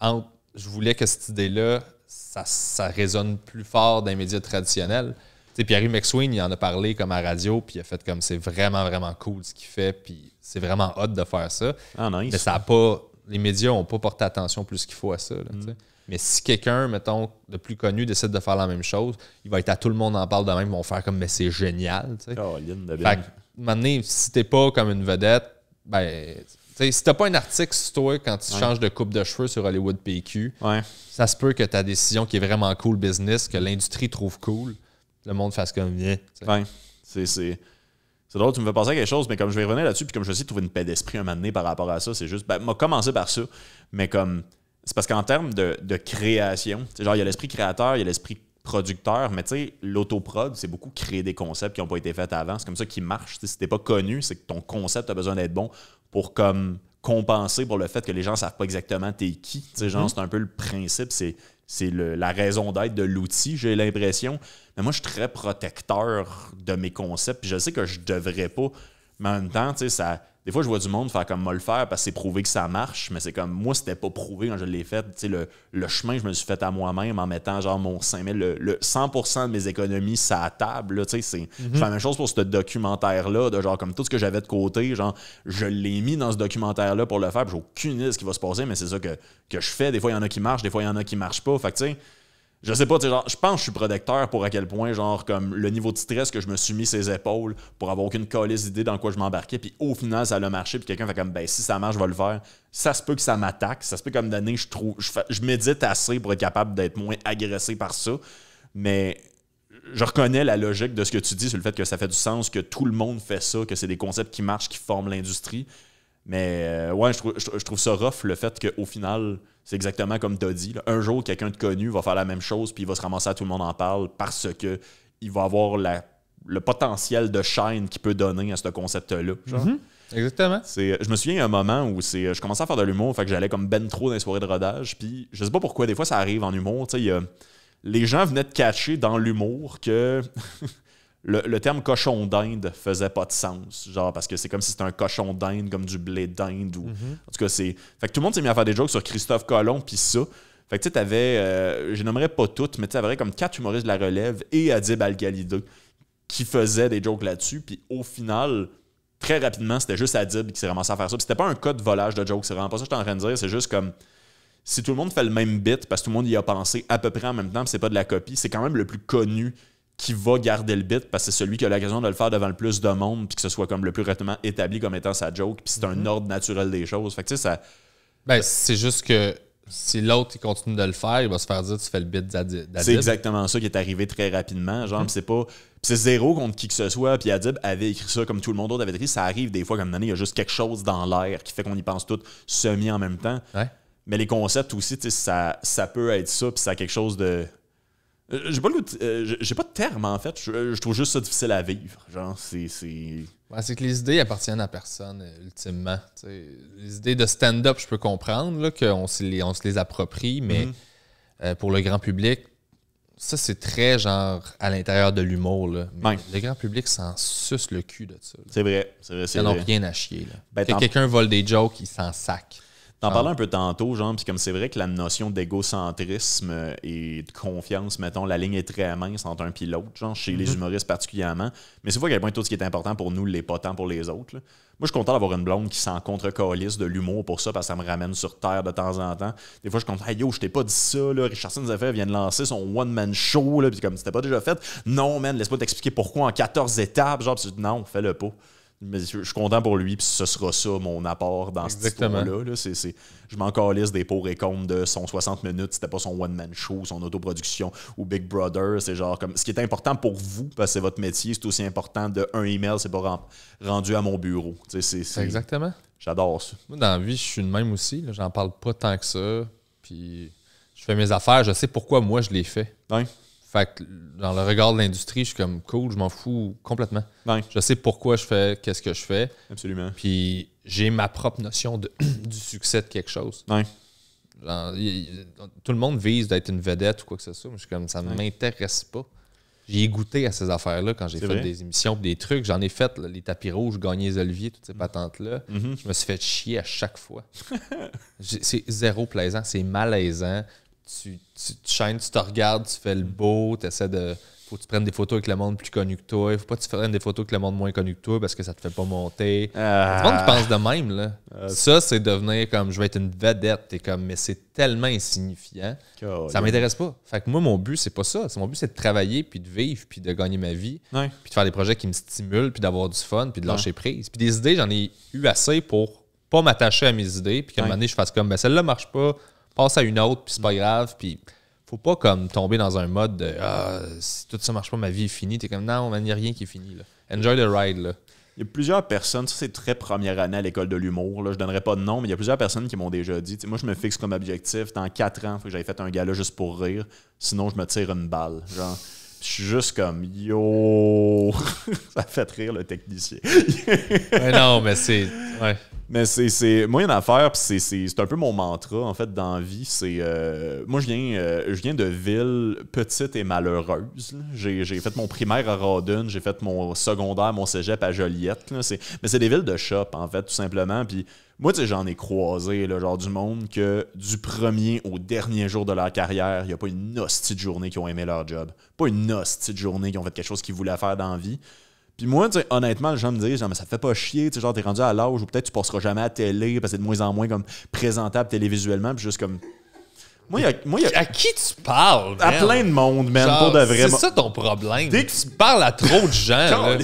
je voulais que cette idée-là, ça résonne plus fort dans les médias traditionnels. Tu sais, Pierre McSween, il en a parlé comme à radio, puis il a fait comme c'est vraiment, vraiment cool ce qu'il fait, puis c'est vraiment hot de faire ça. Ah, nice. Mais ça a pas, les médias n'ont pas porté attention plus qu'il faut à ça. Là, mais si quelqu'un, mettons, de plus connu décide de faire la même chose, il va être à tout le monde en parle de même, ils vont faire comme mais c'est génial. Tu sais. Fait que, maintenant, si t'es pas comme une vedette, ben. T'sais, si t'as pas un article sur toi quand tu changes de coupe de cheveux sur Hollywood PQ, ça se peut que ta décision qui est vraiment cool business, que l'industrie trouve cool, le monde fasse comme bien. C'est drôle, tu me fais penser à quelque chose, mais comme je vais revenir là-dessus, puis comme je vais essayer de trouver une paix d'esprit un moment donné par rapport à ça, c'est juste, m'a commencé par ça, mais comme, c'est parce qu'en termes de création, genre il y a l'esprit créateur, il y a l'esprit producteur, mais tu sais, l'autoprod, c'est beaucoup créer des concepts qui n'ont pas été faits avant. C'est comme ça qui marche. T'sais, si t'es pas connu, c'est que ton concept a besoin d'être bon pour comme compenser pour le fait que les gens ne savent pas exactement t'es qui. Genre, c'est un peu le principe, c'est la raison d'être de l'outil, j'ai l'impression. Mais moi, je suis très protecteur de mes concepts, puis je sais que je devrais pas. Mais en même temps, tu sais, des fois, je vois du monde faire comme moi le faire parce que c'est prouvé que ça marche, mais c'est comme moi, c'était pas prouvé quand je l'ai fait. Tu sais, le chemin, je me suis fait à moi-même en mettant genre mon 5000, le 100% de mes économies sur la table. Là, tu sais, je fais la même chose pour ce documentaire-là, de genre comme tout ce que j'avais de côté, genre je l'ai mis dans ce documentaire-là pour le faire, puis j'ai aucune idée de ce qui va se passer, mais c'est ça que je fais. Des fois, il y en a qui marchent, des fois, il y en a qui marchent pas. Fait que tu sais, je sais pas, genre, je pense que je suis protecteur pour à quel point, genre, comme le niveau de stress que je me suis mis ses épaules pour avoir aucune calisse d'idée dans quoi je m'embarquais, puis au final, ça a marché, puis quelqu'un fait comme, ben, si ça marche, je vais le faire. Ça se peut que ça m'attaque, ça se peut comme donné, je médite assez pour être capable d'être moins agressé par ça, mais je reconnais la logique de ce que tu dis sur le fait que ça fait du sens, que tout le monde fait ça, que c'est des concepts qui marchent, qui forment l'industrie. Mais ouais, je trouve ça rough, le fait qu'au final, c'est exactement comme tu as dit. Là, un jour, quelqu'un de connu va faire la même chose puis il va se ramasser à tout le monde en parle parce que il va avoir le potentiel de shine qu'il peut donner à ce concept-là. Exactement. Je me souviens, il y a un moment où je commençais à faire de l'humour, fait que j'allais comme ben trop dans les soirées de rodage. Puis je sais pas pourquoi, des fois ça arrive en humour. Les gens venaient de catcher dans l'humour que... Le terme cochon d'Inde faisait pas de sens. Genre, parce que c'est comme si c'était un cochon d'Inde, comme du blé d'Inde. En tout cas, c'est. Fait que tout le monde s'est mis à faire des jokes sur Christophe Colomb, puis ça. Fait que tu sais, t'avais. Je nommerais pas toutes, mais tu avais comme 4 humoristes de la relève et Adib Al-Khalida qui faisaient des jokes là-dessus. Puis au final, très rapidement, c'était juste Adib qui s'est ramassé à faire ça. Puis c'était pas un cas de volage de jokes. C'est vraiment pas ça que je suis en train de dire. C'est juste comme. Si tout le monde fait le même bit, parce que tout le monde y a pensé à peu près en même temps, puis c'est pas de la copie, c'est quand même le plus connu qui va garder le bit parce que c'est celui qui a l'occasion de le faire devant le plus de monde puis que ce soit comme le plus rapidement établi comme étant sa joke puis c'est un ordre naturel des choses. Fait que tu sais, ça... Ben, c'est juste que si l'autre il continue de le faire, il va se faire dire tu fais le bit d'Adib. C'est exactement ça qui est arrivé très rapidement. Genre, c'est pas... c'est zéro contre qui que ce soit. Puis Adib avait écrit ça comme tout le monde d'autre avait écrit. Ça arrive des fois comme une année, il y a juste quelque chose dans l'air qui fait qu'on y pense tout semi en même temps. Ouais. Mais les concepts aussi, tu sais, ça peut être ça puis ça a quelque chose de... J'ai pas de terme, en fait. Je trouve juste ça difficile à vivre. Genre, c'est... Ouais, c'est que les idées appartiennent à personne, ultimement. T'sais, les idées de stand-up, je peux comprendre là, qu'on se les approprie, mais pour le grand public, ça, c'est très genre à l'intérieur de l'humour. Là. Mais Ouais. le grand public s'en suce le cul de ça. Là. C'est vrai. Ils n'ont rien à chier. Là. Ben, que quelqu'un vole des jokes, il s'en sac. T'en parlais un peu tantôt, genre, puis comme c'est vrai que la notion d'égocentrisme et de confiance, mettons, la ligne est très mince entre un et l'autre, genre, chez les humoristes particulièrement. Mais c'est vrai à quel point tout ce qui est important pour nous l'est pas tant pour les autres. Là. Moi, je suis content d'avoir une blonde qui s'en contre-calisse de l'humour pour ça, parce que ça me ramène sur terre de temps en temps. Des fois, je compte, hey yo, je t'ai pas dit ça, là. Richardson Zephyr vient de lancer son one-man show, là, puis comme c'était pas déjà fait. Non, man, laisse-moi t'expliquer pourquoi en 14 étapes. Genre, pis non, fais-le pas. Mais je suis content pour lui, puis ce sera ça mon apport dans cette histoire-là. Là. Je m'en calisse des pour et contre de son 60 minutes, c'était pas son one-man show, son autoproduction ou Big Brother. C'est genre comme ce qui est important pour vous, parce que c'est votre métier, c'est aussi important de un email, c'est pas rendu à mon bureau. Exactement. J'adore ça. Moi, dans la vie, je suis de même aussi. Là. J'en parle pas tant que ça. Puis je fais mes affaires, je sais pourquoi moi je les fais. Ouais. Fait que dans le regard de l'industrie, je suis comme cool, je m'en fous complètement. Ouais. Je sais pourquoi je fais, qu'est-ce que je fais. Absolument. Puis j'ai ma propre notion du succès de quelque chose. Ouais. Genre, tout le monde vise d'être une vedette ou quoi que ce soit. Mais je suis comme, ça ne m'intéresse pas. J'ai goûté à ces affaires-là quand j'ai fait des émissions, des trucs. J'en ai fait, là, les tapis rouges, gagner les oliviers, toutes ces patentes-là. Je me suis fait chier à chaque fois. C'est zéro plaisant, c'est malaisant. Tu chaînes, tu te regardes, tu fais le beau, tu essaies de. Faut que tu prennes des photos avec le monde plus connu que toi. Faut pas que tu prennes des photos avec le monde moins connu que toi parce que ça te fait pas monter. Tout le monde qui pense de même, là. Ça, c'est devenir comme je vais être une vedette. T'es comme, mais c'est tellement insignifiant. Ça m'intéresse pas. Fait que moi, mon but, c'est pas ça. Mon but, c'est de travailler, puis de vivre, puis de gagner ma vie, puis de faire des projets qui me stimulent, puis d'avoir du fun, puis de lâcher prise. Puis des idées, j'en ai eu assez pour pas m'attacher à mes idées, puis qu'à un moment donné, je fasse comme, ben celle-là marche pas. Passe à une autre, puis c'est pas grave, puis faut pas comme tomber dans un mode de si tout ça marche pas, ma vie est finie. T'es comme non, il n'y a rien qui est fini. Là. Enjoy the ride. Là. Il y a plusieurs personnes, ça c'est très première année à l'école de l'humour, là, je donnerai pas de nom, mais il y a plusieurs personnes qui m'ont déjà dit, moi je me fixe comme objectif, dans 4 ans, il faut que j'aille fait un gala juste pour rire, sinon je me tire une balle. Genre, je suis juste comme yo, ça fait rire le technicien. Ouais, non, mais c'est. Ouais. Mais c'est moi, il y a une affaire, puis c'est un peu mon mantra, en fait, dans la vie. C'est moi, je viens de ville petite et malheureuse. Là. J'ai fait mon primaire à Rawdon, j'ai fait mon secondaire, mon cégep à Joliette. Là. Mais c'est des villes de shop, en fait, tout simplement. Puis moi, tu sais, j'en ai croisé, là, genre du monde que du premier au dernier jour de leur carrière, il n'y a pas une hostie de journée qui ont aimé leur job. Pas une hostie de journée qui ont fait quelque chose qu'ils voulaient faire dans la vie. Puis moi, honnêtement, les gens me disent, mais ça te fait pas chier, genre t'es rendu à l'âge où peut-être tu passeras jamais à la télé parce que c'est de moins en moins comme présentable télévisuellement, puis juste comme. Moi, il y a à qui tu parles? À plein de monde, man, genre, pour de vrai. C'est ça ton problème. Dès que tu parles à trop de gens,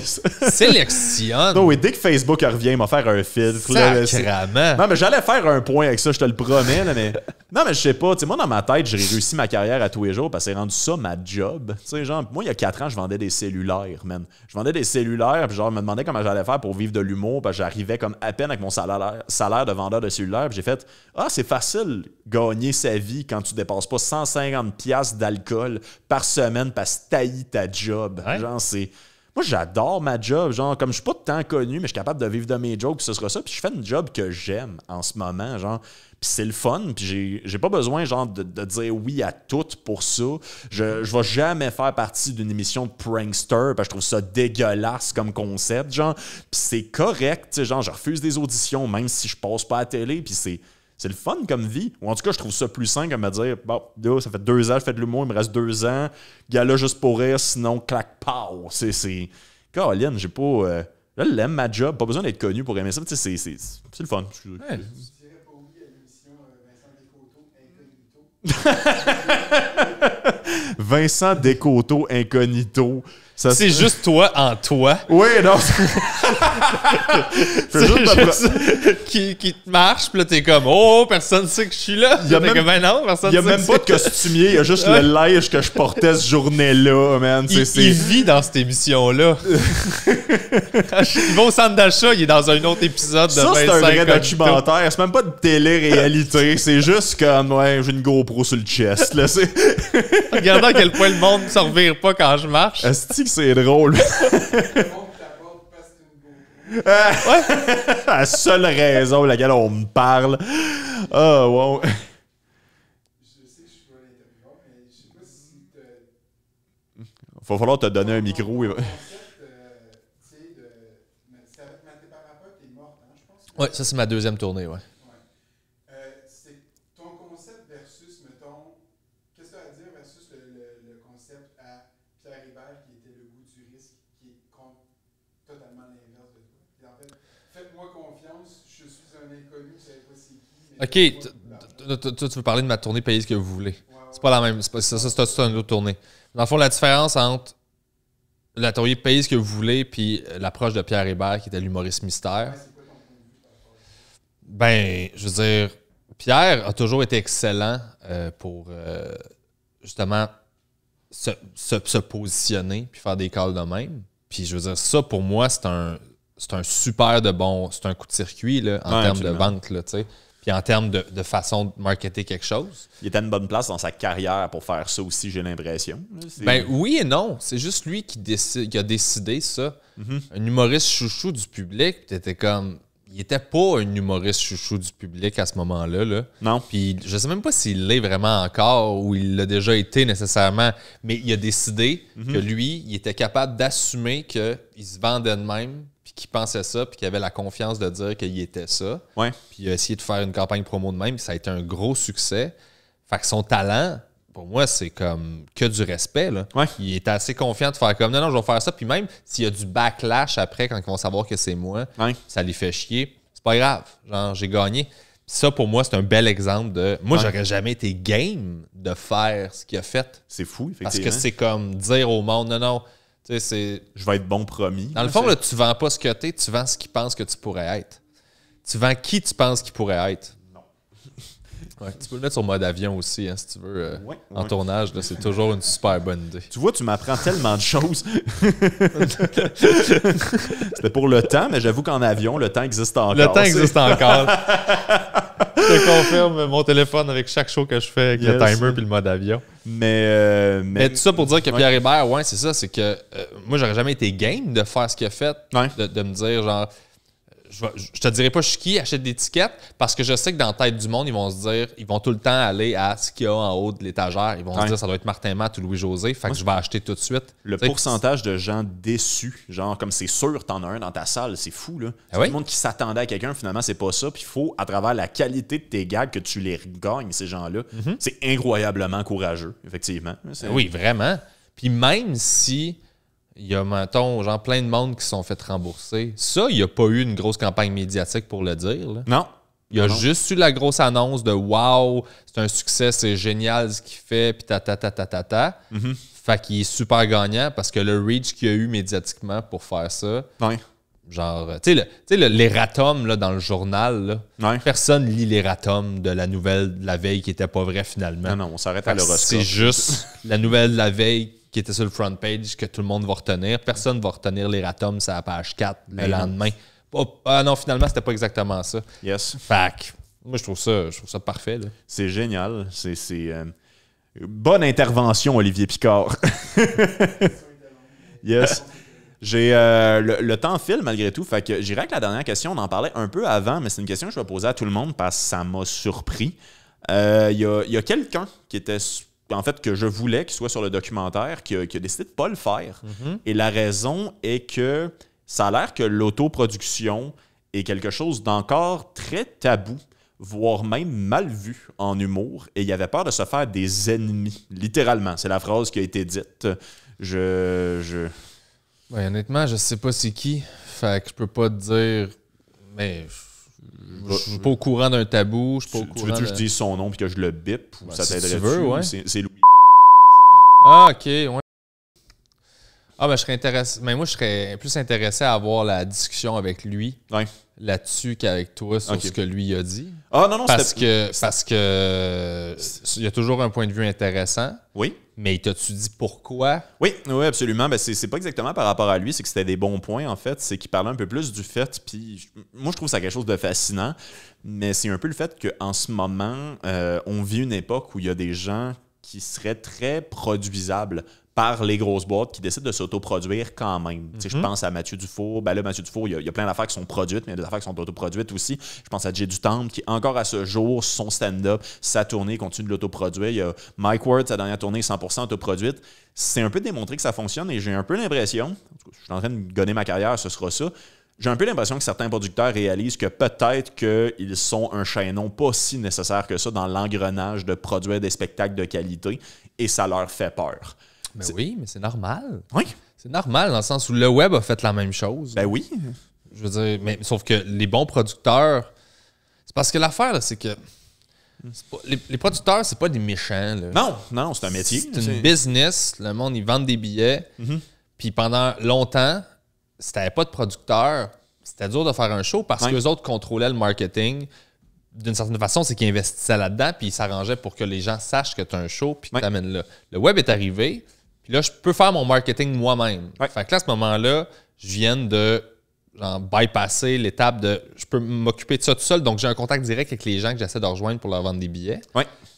sélectionne. Non, oui, dès que Facebook revient, il m'a faire un filtre. Sacrement. Non, mais j'allais faire un point avec ça, je te le promets. Là, mais... Non, mais je sais pas. Moi, dans ma tête, j'ai réussi ma carrière à tous les jours parce que c'est rendu ça ma job. Genre, moi, il y a 4 ans, je vendais des cellulaires, man. Je vendais des cellulaires, puis genre, je me demandais comment j'allais faire pour vivre de l'humour, parce que j'arrivais comme à peine avec mon salaire de vendeur de cellulaires, puis j'ai fait c'est facile gagner sa vie quand tu dépasses pas 150$ d'alcool par semaine parce que t'haïs ta job. Ouais. Genre, c'est. Moi, j'adore ma job. Genre, comme je suis pas tant connu, mais je suis capable de vivre de mes jokes, puis ce sera ça. Puis je fais une job que j'aime en ce moment. Genre, puis c'est le fun. Puis j'ai pas besoin, genre, de dire oui à tout pour ça. Je vais jamais faire partie d'une émission de prankster, parce que je trouve ça dégueulasse comme concept. Genre, puis c'est correct. Tu sais, genre, je refuse des auditions, même si je passe pas à la télé. Puis c'est le fun comme vie. Ou en tout cas, je trouve ça plus sain que me dire bon, là, ça fait 2 ans, je fais de l'humour, il me reste 2 ans. Gars-là, juste pour rire, sinon, clac, pow. C'est. Caroline, j'ai pas. Là, l'aime ma job, pas besoin d'être connu pour aimer ça. Tu sais, c'est le fun. Ouais. Je dirais pas oui à l'émission Vincent Descoteaux Incognito. Vincent Descoteaux Incognito. C'est juste toi en toi. Oui, non. C'est juste qui te marche, puis là, t'es comme, oh, personne ne sait que je suis là. Il n'y a même pas de costumier, il y a juste le linge que je portais cette journée-là, man. Il vit dans cette émission-là. Il va au centre d'achat, il est dans un autre épisode de 25 c'est un vrai documentaire. C'est même pas de télé-réalité. C'est juste comme, ouais, j'ai une GoPro sur le chest. Là, regardez à quel point le monde ne se revire pas quand je marche. Est-ce que c'est drôle? La seule raison pour laquelle on me parle. Ah, wow. Je sais que je suis pas l'intervieweur, mais je sais pas si va falloir te donner un micro. Ton concept, tu sais, c'est avec Mathé Parappa qui est morte, hein, je pense. Ouais, ça, c'est ma deuxième tournée, ouais. C'est ton concept versus, mettons, qu'est-ce que tu as à dire versus le concept à Pierre Hébert qui était le goût du risque, qui est totalement l'inverse de toi. Et en fait, faites-moi confiance, je suis un inconnu, vous savez pas c'est qui. OK, toi, tu veux parler de ma tournée Payez ce que vous voulez. C'est pas la même, ça, c'est une autre tournée. Dans le fond, la différence entre la tournée Payez ce que vous voulez puis l'approche de Pierre Hébert qui était l'humoriste mystère. Ben, je veux dire, Pierre a toujours été excellent pour justement se positionner puis faire des calls de même. Puis je veux dire, ça pour moi, c'est un super de bon, c'est un coup de circuit là, en termes de vente, là, tu sais. Puis en termes de façon de marketer quelque chose. Il était à une bonne place dans sa carrière pour faire ça aussi, j'ai l'impression. Ben oui et non. C'est juste lui qui a décidé ça. Un humoriste chouchou du public, t'étais comme... Il était pas un humoriste chouchou du public à ce moment-là. Là. Non. Puis je sais même pas s'il l'est vraiment encore ou il l'a déjà été nécessairement, mais il a décidé que lui, il était capable d'assumer qu'il se vendait de même, puis qu'il pensait ça, puis qu'il avait la confiance de dire qu'il était ça. Ouais. Puis il a essayé de faire une campagne promo de même, puis ça a été un gros succès. Fait que son talent, pour moi, c'est comme que du respect. Là. Ouais. Il est assez confiant de faire comme non, je vais faire ça. Puis même s'il y a du backlash après, quand ils vont savoir que c'est moi, ça les fait chier. C'est pas grave. Genre, j'ai gagné. Puis ça, pour moi, c'est un bel exemple de. Moi, j'aurais jamais été game de faire ce qu'il a fait. C'est fou, effectivement. Parce que c'est comme dire au monde, non. Tu sais, c'est. Je vais être bon promis. Dans le fond, là, tu vends pas ce que t'es, tu vends ce qu'ils pensent que tu pourrais être. Tu vends qui tu penses qu'il pourrait être. Ouais, tu peux le mettre sur mode avion aussi, hein, si tu veux. En tournage, là, c'est toujours une super bonne idée. Tu vois, tu m'apprends tellement de choses. C'était pour le temps, mais j'avoue qu'en avion, le temps existe encore. Le temps existe encore. Je te confirme mon téléphone avec chaque show que je fais avec le timer puis le mode avion. Mais tout ça pour dire que Pierre Hébert, c'est ça, c'est que moi, j'aurais jamais été game de faire ce qu'il a fait, de me dire genre... Je te dirais pas je suis qui, achète des tickets, parce que je sais que dans la tête du monde, ils vont se dire, ils vont tout le temps aller à ce qu'il y a en haut de l'étagère. Ils vont se dire, ça doit être Martin Matt ou Louis-José, fait que je vais acheter tout de suite. Le pourcentage de gens déçus, genre comme c'est sûr, t'en as un dans ta salle, c'est fou, là. C'est tout le monde qui s'attendait à quelqu'un, finalement, c'est pas ça. Puis il faut, à travers la qualité de tes gags, que tu les gagnes, ces gens-là. C'est incroyablement courageux, effectivement. Oui, vraiment. Puis même si... Il y a, mettons, genre plein de monde qui se sont fait rembourser. Ça, il n'y a pas eu une grosse campagne médiatique pour le dire. Là. Non. Il y a juste eu la grosse annonce de « Wow, c'est un succès, c'est génial ce qu'il fait, puis ta. Fait qu'il est super gagnant parce que le reach qu'il y a eu médiatiquement pour faire ça... Genre, tu sais, l'erratum là, dans le journal, là, personne lit l'erratum de la nouvelle de la veille qui n'était pas vraie finalement. Non, on s'arrête à l'horoscope. C'est juste la nouvelle de la veille qui était sur le front page que tout le monde va retenir. Personne ne va retenir l'erratum sur la page 4 le lendemain. Ah non, finalement, c'était pas exactement ça. Yes. Fait que, moi, je trouve ça parfait. Là. C'est génial. C'est bonne intervention, Olivier Picard. Yes. J'ai le temps file malgré tout. Fait que j'irai avec la dernière question. On en parlait un peu avant, mais c'est une question que je vais poser à tout le monde parce que ça m'a surpris. Il y a quelqu'un qui était... En fait, que je voulais qu'il soit sur le documentaire, qui a décidé de ne pas le faire. Et la raison est que ça a l'air que l'autoproduction est quelque chose d'encore très tabou, voire même mal vu en humour. Et il avait peur de se faire des ennemis, littéralement. C'est la phrase qui a été dite. Ouais, honnêtement, je sais pas c'est qui. Fait que je peux pas te dire... Mais... Je suis pas au courant d'un tabou. Tu veux que je dise son nom et que je le bip ou ça t'aiderait dessus? C'est Louis. Ah, ok, ouais. Ah, ben je serais intéressé. Mais moi, je serais plus intéressé à avoir la discussion avec lui là-dessus qu'avec toi sur ce que lui a dit. Ah, non, parce que il y a toujours un point de vue intéressant. Oui. Mais t'as-tu dit pourquoi? Oui, absolument. Ben, c'est pas exactement par rapport à lui, c'est que c'était des bons points, en fait. C'est qu'il parlait un peu plus du fait, puis moi, je trouve ça quelque chose de fascinant, mais c'est un peu le fait qu'en ce moment, on vit une époque où il y a des gens qui seraient très produisables par les grosses boîtes qui décident de s'autoproduire quand même. Je pense à Mathieu Dufour. Ben là, Mathieu Dufour, il y a plein d'affaires qui sont produites, mais il y a des affaires qui sont autoproduites aussi. Je pense à Jay du Temple, qui encore à ce jour, son stand-up, sa tournée, continue de l'autoproduire. Il y a Mike Ward, sa dernière tournée, 100% autoproduite. C'est un peu démontré que ça fonctionne et j'ai un peu l'impression, je suis en train de gonner ma carrière, ce sera ça, j'ai un peu l'impression que certains producteurs réalisent que peut-être qu'ils sont un chaînon pas si nécessaire que ça dans l'engrenage de produire des spectacles de qualité et ça leur fait peur. Ben oui, mais c'est normal. Oui. C'est normal dans le sens où le web a fait la même chose. Ben oui. Je veux dire, mais sauf que les bons producteurs, c'est parce que l'affaire, là, c'est que les producteurs, c'est pas des méchants. Là. Non, c'est un métier. C'est une business. Le monde, ils vendent des billets. Puis pendant longtemps, si t'avais pas de producteur, c'était dur de faire un show parce qu'eux autres contrôlaient le marketing. D'une certaine façon, c'est qu'ils investissaient là-dedans puis ils s'arrangeaient pour que les gens sachent que tu as un show puis que tu t'amènes là. Le web est arrivé, puis là, je peux faire mon marketing moi-même. Fait que là, à ce moment-là, je viens de bypasser l'étape de je peux m'occuper de ça tout seul, donc j'ai un contact direct avec les gens que j'essaie de rejoindre pour leur vendre des billets.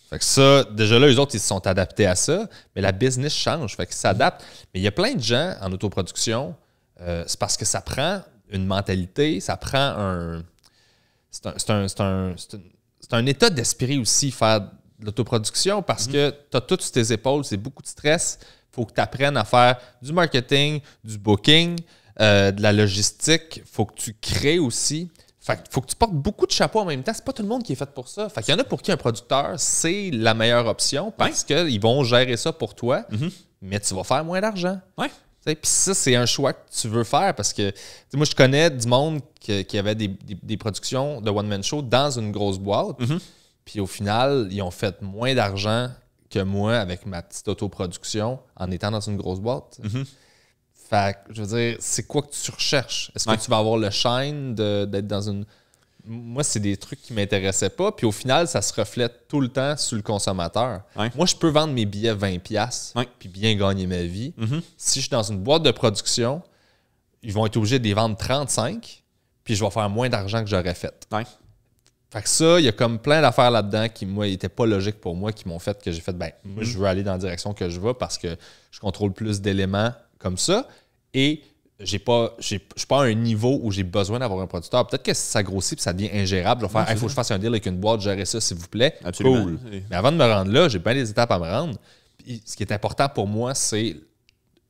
Fait que ça, déjà là, eux autres, ils se sont adaptés à ça, mais la business change, fait qu'ils s'adaptent. Mais il y a plein de gens en autoproduction, c'est parce que ça prend une mentalité, ça prend un... C'est un état d'esprit aussi, faire de l'autoproduction, parce que tu as tout sur tes épaules, c'est beaucoup de stress. Il faut que tu apprennes à faire du marketing, du booking, de la logistique. Il faut que tu crées aussi. Fait qu'il faut que tu portes beaucoup de chapeaux en même temps. C'est pas tout le monde qui est fait pour ça. Fait qu'il y en a pour qui un producteur, c'est la meilleure option parce qu'ils vont gérer ça pour toi, mais tu vas faire moins d'argent. Puis ça, c'est un choix que tu veux faire parce que moi, je connais du monde qui avait des productions de one-man show dans une grosse boîte. Puis au final, ils ont fait moins d'argent que moi avec ma petite autoproduction en étant dans une grosse boîte. Fait que, je veux dire, c'est quoi que tu recherches? Est-ce que tu vas avoir le shine d'être dans une... Moi, c'est des trucs qui ne m'intéressaient pas. Puis au final, ça se reflète tout le temps sur le consommateur. Moi, je peux vendre mes billets 20$ puis bien gagner ma vie. Si je suis dans une boîte de production, ils vont être obligés de les vendre 35$, puis je vais faire moins d'argent que j'aurais fait. Fait que ça, il y a comme plein d'affaires là-dedans qui, moi, n'étaient pas logiques pour moi, qui m'ont fait que j'ai fait, moi, je veux aller dans la direction que je vais parce que je contrôle plus d'éléments comme ça. Et je suis pas à un niveau où j'ai besoin d'avoir un producteur. Peut-être que si ça grossit et ça devient ingérable, je vais faire il faut que je fasse un deal avec une boîte, gérer ça, s'il vous plaît. Absolument. Cool. Mais avant de me rendre là, j'ai bien des étapes à me rendre. Puis, ce qui est important pour moi, c'est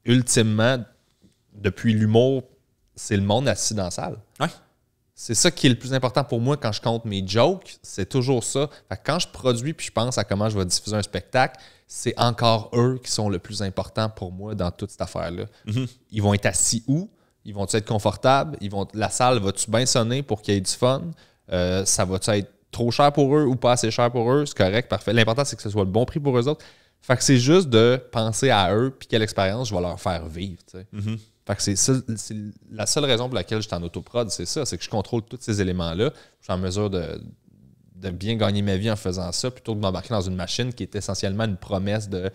ultimement, depuis l'humour, c'est le monde assis dans la salle. C'est ça qui est le plus important pour moi quand je compte mes jokes. C'est toujours ça. Fait que quand je produis puis je pense à comment je vais diffuser un spectacle, c'est encore eux qui sont le plus important pour moi dans toute cette affaire-là. Ils vont être assis où? Ils vont être confortables? La salle va-tu bien sonner pour qu'il y ait du fun? Ça va-tu être trop cher pour eux ou pas assez cher pour eux? C'est correct, parfait. L'important, c'est que ce soit le bon prix pour eux autres. Fait que c'est juste de penser à eux puis quelle expérience je vais leur faire vivre. Fait que c'est la seule raison pour laquelle je suis en autoprod, c'est ça, c'est que je contrôle tous ces éléments-là. Je suis en mesure de bien gagner ma vie en faisant ça, plutôt que de m'embarquer dans une machine qui est essentiellement une promesse de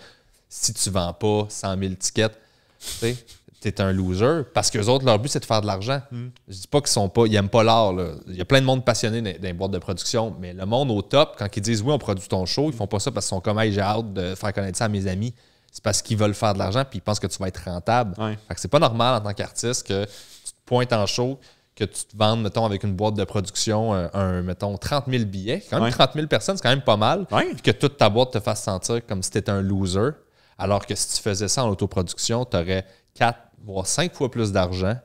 si tu vends pas 100 000 tickets, tu es un loser. Parce qu'eux autres, leur but, c'est de faire de l'argent. Je dis pas qu'ils n'aiment pas l'art. Là. Il y a plein de monde passionné dans les boîtes de production, mais le monde au top, quand ils disent oui, on produit ton show, ils font pas ça parce qu'ils sont comme hey, j'ai hâte de faire connaître ça à mes amis. C'est parce qu'ils veulent faire de l'argent puis ils pensent que tu vas être rentable. Fait que c'est pas normal en tant qu'artiste que tu te pointes en show, que tu te vendes, mettons, avec une boîte de production, mettons, 30 000 billets. Quand même 30 000 personnes, c'est quand même pas mal. Puis que toute ta boîte te fasse sentir comme si tu étais un loser. Alors que si tu faisais ça en autoproduction, tu aurais 4 voire 5 fois plus d'argent.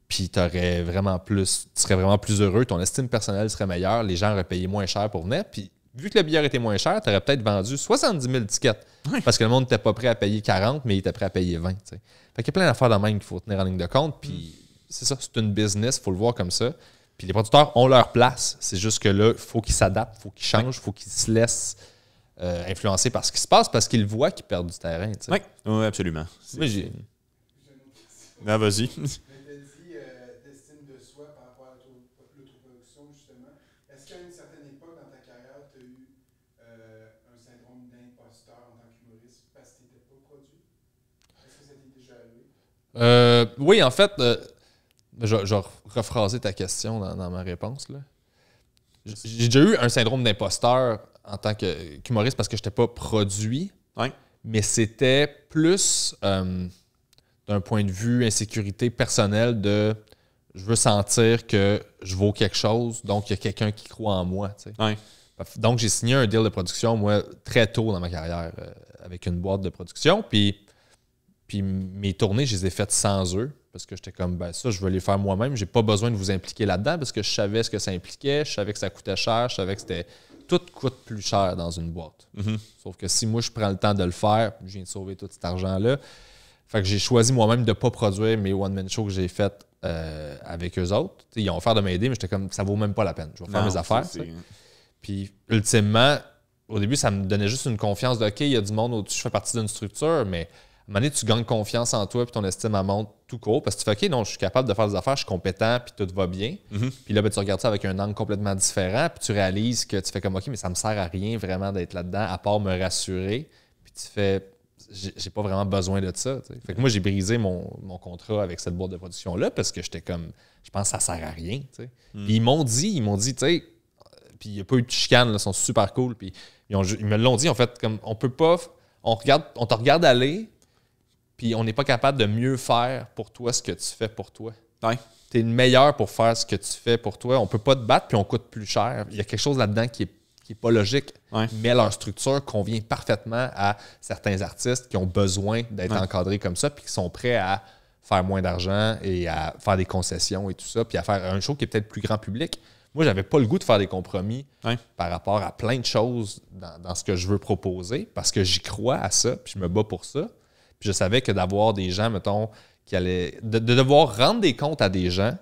Puis tu serais vraiment plus heureux. Ton estime personnelle serait meilleure. Les gens auraient payé moins cher pour venir. Puis vu que le billet était moins cher, tu aurais peut-être vendu 70 000 tickets. Parce que le monde n'était pas prêt à payer 40, mais il était prêt à payer 20. T'sais. Fait qu'il y a plein d'affaires de même qu'il faut tenir en ligne de compte. Puis c'est ça, c'est une business, il faut le voir comme ça. Puis les producteurs ont leur place. C'est juste que là, il faut qu'ils s'adaptent, il faut qu'ils changent, il faut qu'ils se laissent influencer par ce qui se passe parce qu'ils voient qu'ils perdent du terrain. Oui, absolument. Moi, j'ai... Vas-y. Oui, en fait, je vais rephraser ta question dans ma réponse. Là. J'ai déjà eu un syndrome d'imposteur en tant qu'humoriste parce que je n'étais pas produit. mais c'était plus d'un point de vue insécurité personnelle de je veux sentir que je vaux quelque chose, donc il y a quelqu'un qui croit en moi. Tu sais. Ouais. Donc, j'ai signé un deal de production, moi, très tôt dans ma carrière, avec une boîte de production. Puis mes tournées, je les ai faites sans eux, parce que j'étais comme, ben ça, je veux les faire moi-même. J'ai pas besoin de vous impliquer là-dedans, parce que je savais ce que ça impliquait, je savais que ça coûtait cher, je savais que c'était... Tout coûte plus cher dans une boîte. Sauf que si moi, je prends le temps de le faire, je viens de sauver tout cet argent-là. Fait que j'ai choisi moi-même de ne pas produire mes one-man shows que j'ai fait avec eux autres. T'sais, ils ont offert de m'aider, mais j'étais comme, ça vaut même pas la peine. Je vais faire mes affaires. Puis, ultimement, au début, ça me donnait juste une confiance de, OK, il y a du monde au-dessus, je fais partie d'une structure, mais à un moment donné, tu gagnes confiance en toi, puis ton estime, elle monte tout court, parce que tu fais, OK, non, je suis capable de faire des affaires, je suis compétent, puis tout va bien. Puis là, ben, tu regardes ça avec un angle complètement différent, puis tu réalises que tu fais comme, OK, mais ça me sert à rien vraiment d'être là-dedans, à part me rassurer. Puis tu fais, j'ai pas vraiment besoin de ça. T'sais. Fait que moi, j'ai brisé mon contrat avec cette boîte de production-là, parce que j'étais comme, je pense que ça sert à rien. T'sais. Puis ils m'ont dit, tu sais, puis il n'y a pas eu de chicane, là, ils sont super cool. Puis ils me l'ont dit, en fait, comme on peut pas, on te regarde aller, puis on n'est pas capable de mieux faire pour toi ce que tu fais pour toi. Ouais. Tu es le meilleur pour faire ce que tu fais pour toi. On peut pas te battre, puis on coûte plus cher. Il y a quelque chose là-dedans qui est pas logique, mais leur structure convient parfaitement à certains artistes qui ont besoin d'être encadrés comme ça, puis qui sont prêts à faire moins d'argent et à faire des concessions et tout ça, puis à faire un show qui est peut-être plus grand public. Moi, j'avais pas le goût de faire des compromis par rapport à plein de choses dans ce que je veux proposer parce que j'y crois à ça, puis je me bats pour ça. Puis je savais que d'avoir des gens, mettons, qui allaient... De devoir rendre des comptes à des gens,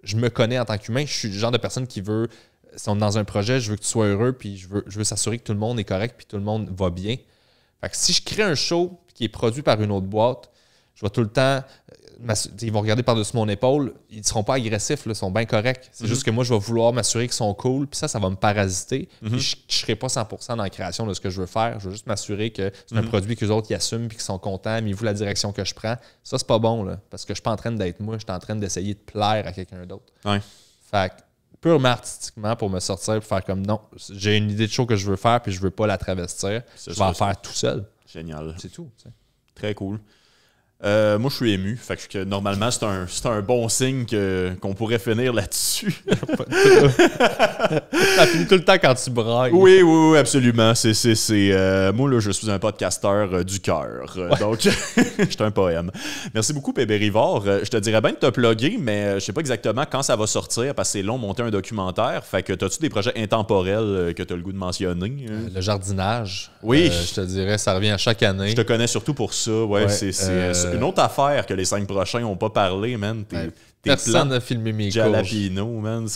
je me connais en tant qu'humain. Je suis le genre de personne qui veut... Si on est dans un projet, je veux que tu sois heureux, puis je veux s'assurer que tout le monde est correct, puis tout le monde va bien. Fait que si je crée un show qui est produit par une autre boîte, je vais tout le temps... Ils vont regarder par-dessus mon épaule. Ils ne seront pas agressifs, là, ils sont bien corrects. C'est juste que moi, je vais vouloir m'assurer qu'ils sont cool. Puis ça va me parasiter. Puis je ne serai pas 100% dans la création de ce que je veux faire. Je veux juste m'assurer que c'est un produit qu'eux autres ils assument et qu'ils sont contents. Mais ils voient la direction que je prends. Ça, c'est pas bon, là, parce que je ne suis pas en train d'être moi. Je suis en train d'essayer de plaire à quelqu'un d'autre. Fait que, purement artistiquement, pour me sortir et faire comme non, j'ai une idée de show que je veux faire puis je veux pas la travestir. Je vais en faire tout seul. Génial. C'est tout. T'sais. Très cool. Moi, je suis ému. Fait que normalement, c'est un bon signe qu'on pourrait finir là-dessus. Ça finit tout le temps quand tu brailles. Oui, absolument. Moi, là, je suis un podcasteur du cœur. Donc, je suis un poème. Merci beaucoup, Pébé Rivard. Je te dirais bien de te plugger, mais je sais pas exactement quand ça va sortir parce que c'est long monter un documentaire. Fait que as-tu des projets intemporels que tu as le goût de mentionner? Le jardinage. Oui. Je te dirais, ça revient à chaque année. Je te connais surtout pour ça. C'est une autre affaire que les 5 prochains n'ont pas parlé, man. Personne n'a filmé mes Jalapino, man.